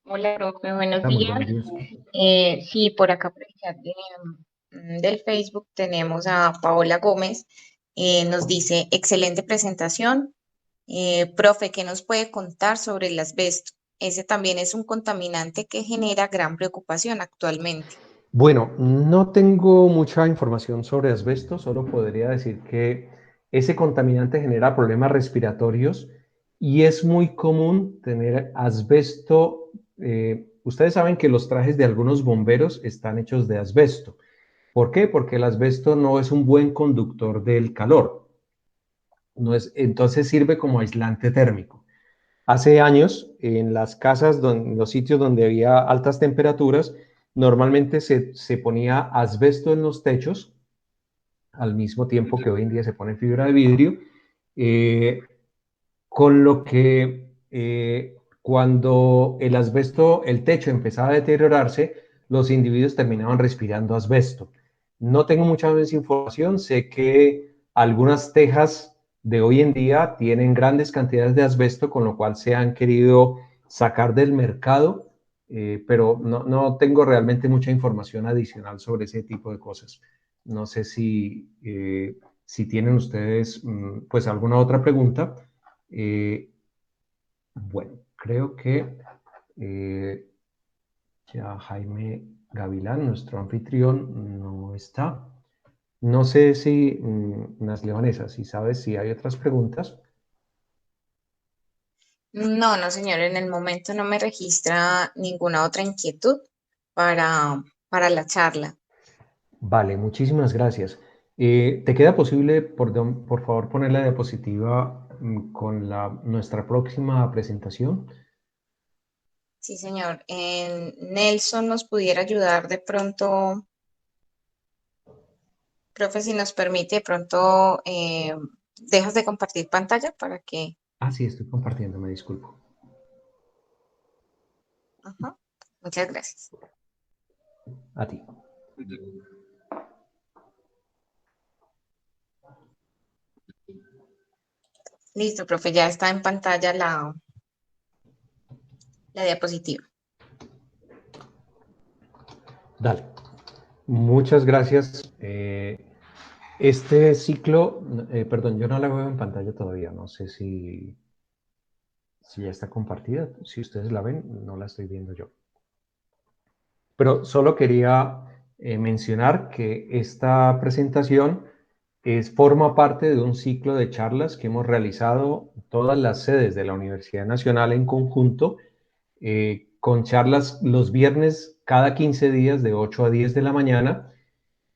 Hola, profe, buenos Muy días. buenos días. Sí, por acá por el chat del Facebook tenemos a Paola Gómez. Nos dice, excelente presentación. Profe, ¿qué nos puede contar sobre el asbesto? Ese también es un contaminante que genera gran preocupación actualmente. Bueno, no tengo mucha información sobre asbesto, solo podría decir que ese contaminante genera problemas respiratorios y es muy común tener asbesto. Ustedes saben que los trajes de algunos bomberos están hechos de asbesto. ¿Por qué? Porque el asbesto no es un buen conductor del calor. Entonces sirve como aislante térmico. Hace años, en las casas, en los sitios donde había altas temperaturas, normalmente se ponía asbesto en los techos, al mismo tiempo que hoy en día se pone fibra de vidrio, eh, con lo que cuando el techo empezaba a deteriorarse, los individuos terminaban respirando asbesto. No tengo mucha más información, sé que algunas tejas de hoy en día tienen grandes cantidades de asbesto, con lo cual se han querido sacar del mercado, pero no tengo realmente mucha información adicional sobre ese tipo de cosas. No sé si tienen ustedes pues alguna otra pregunta. Bueno, creo que Ya Jaime Gavilán, nuestro anfitrión, no está. No sé si, Nasli Vanessa, si sabes si hay otras preguntas. No, no, señor, en el momento no me registra ninguna otra inquietud para la charla. Vale, muchísimas gracias. ¿Te queda posible, por favor, poner la diapositiva con nuestra próxima presentación? Sí, señor. Nelson nos pudiera ayudar de pronto, profe, si nos permite, de pronto dejas de compartir pantalla para que... Ah, sí, estoy compartiendo, me disculpo. Ajá. Muchas gracias. A ti. Listo, profe, ya está en pantalla la diapositiva. Dale. Muchas gracias. Este ciclo, perdón, yo no la veo en pantalla todavía, no sé si ya está compartida. Si ustedes la ven, no la estoy viendo yo. Pero solo quería mencionar que esta presentación forma parte de un ciclo de charlas que hemos realizado todas las sedes de la Universidad Nacional en conjunto, con charlas los viernes cada 15 días de 8 a 10 de la mañana.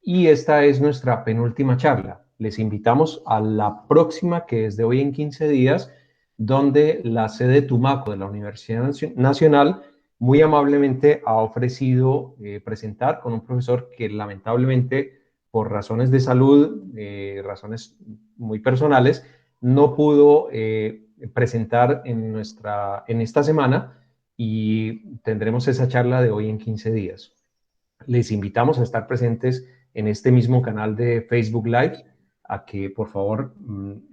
Y esta es nuestra penúltima charla. Les invitamos a la próxima, que es de hoy en 15 días, donde la sede Tumaco de la Universidad Nacional muy amablemente ha ofrecido presentar con un profesor que lamentablemente por razones de salud, razones muy personales, no pudo presentar en esta semana, y tendremos esa charla de hoy en 15 días. Les invitamos a estar presentes en este mismo canal de Facebook Live, a que por favor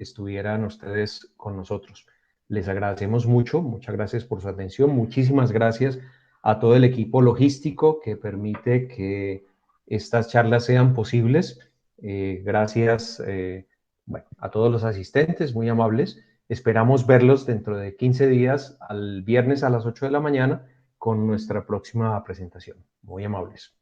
estuvieran ustedes con nosotros. Les agradecemos mucho, muchas gracias por su atención, muchísimas gracias a todo el equipo logístico que permite que estas charlas sean posibles. Gracias bueno, a todos los asistentes, muy amables. Esperamos verlos dentro de 15 días, al viernes a las 8 de la mañana, con nuestra próxima presentación. Muy amables.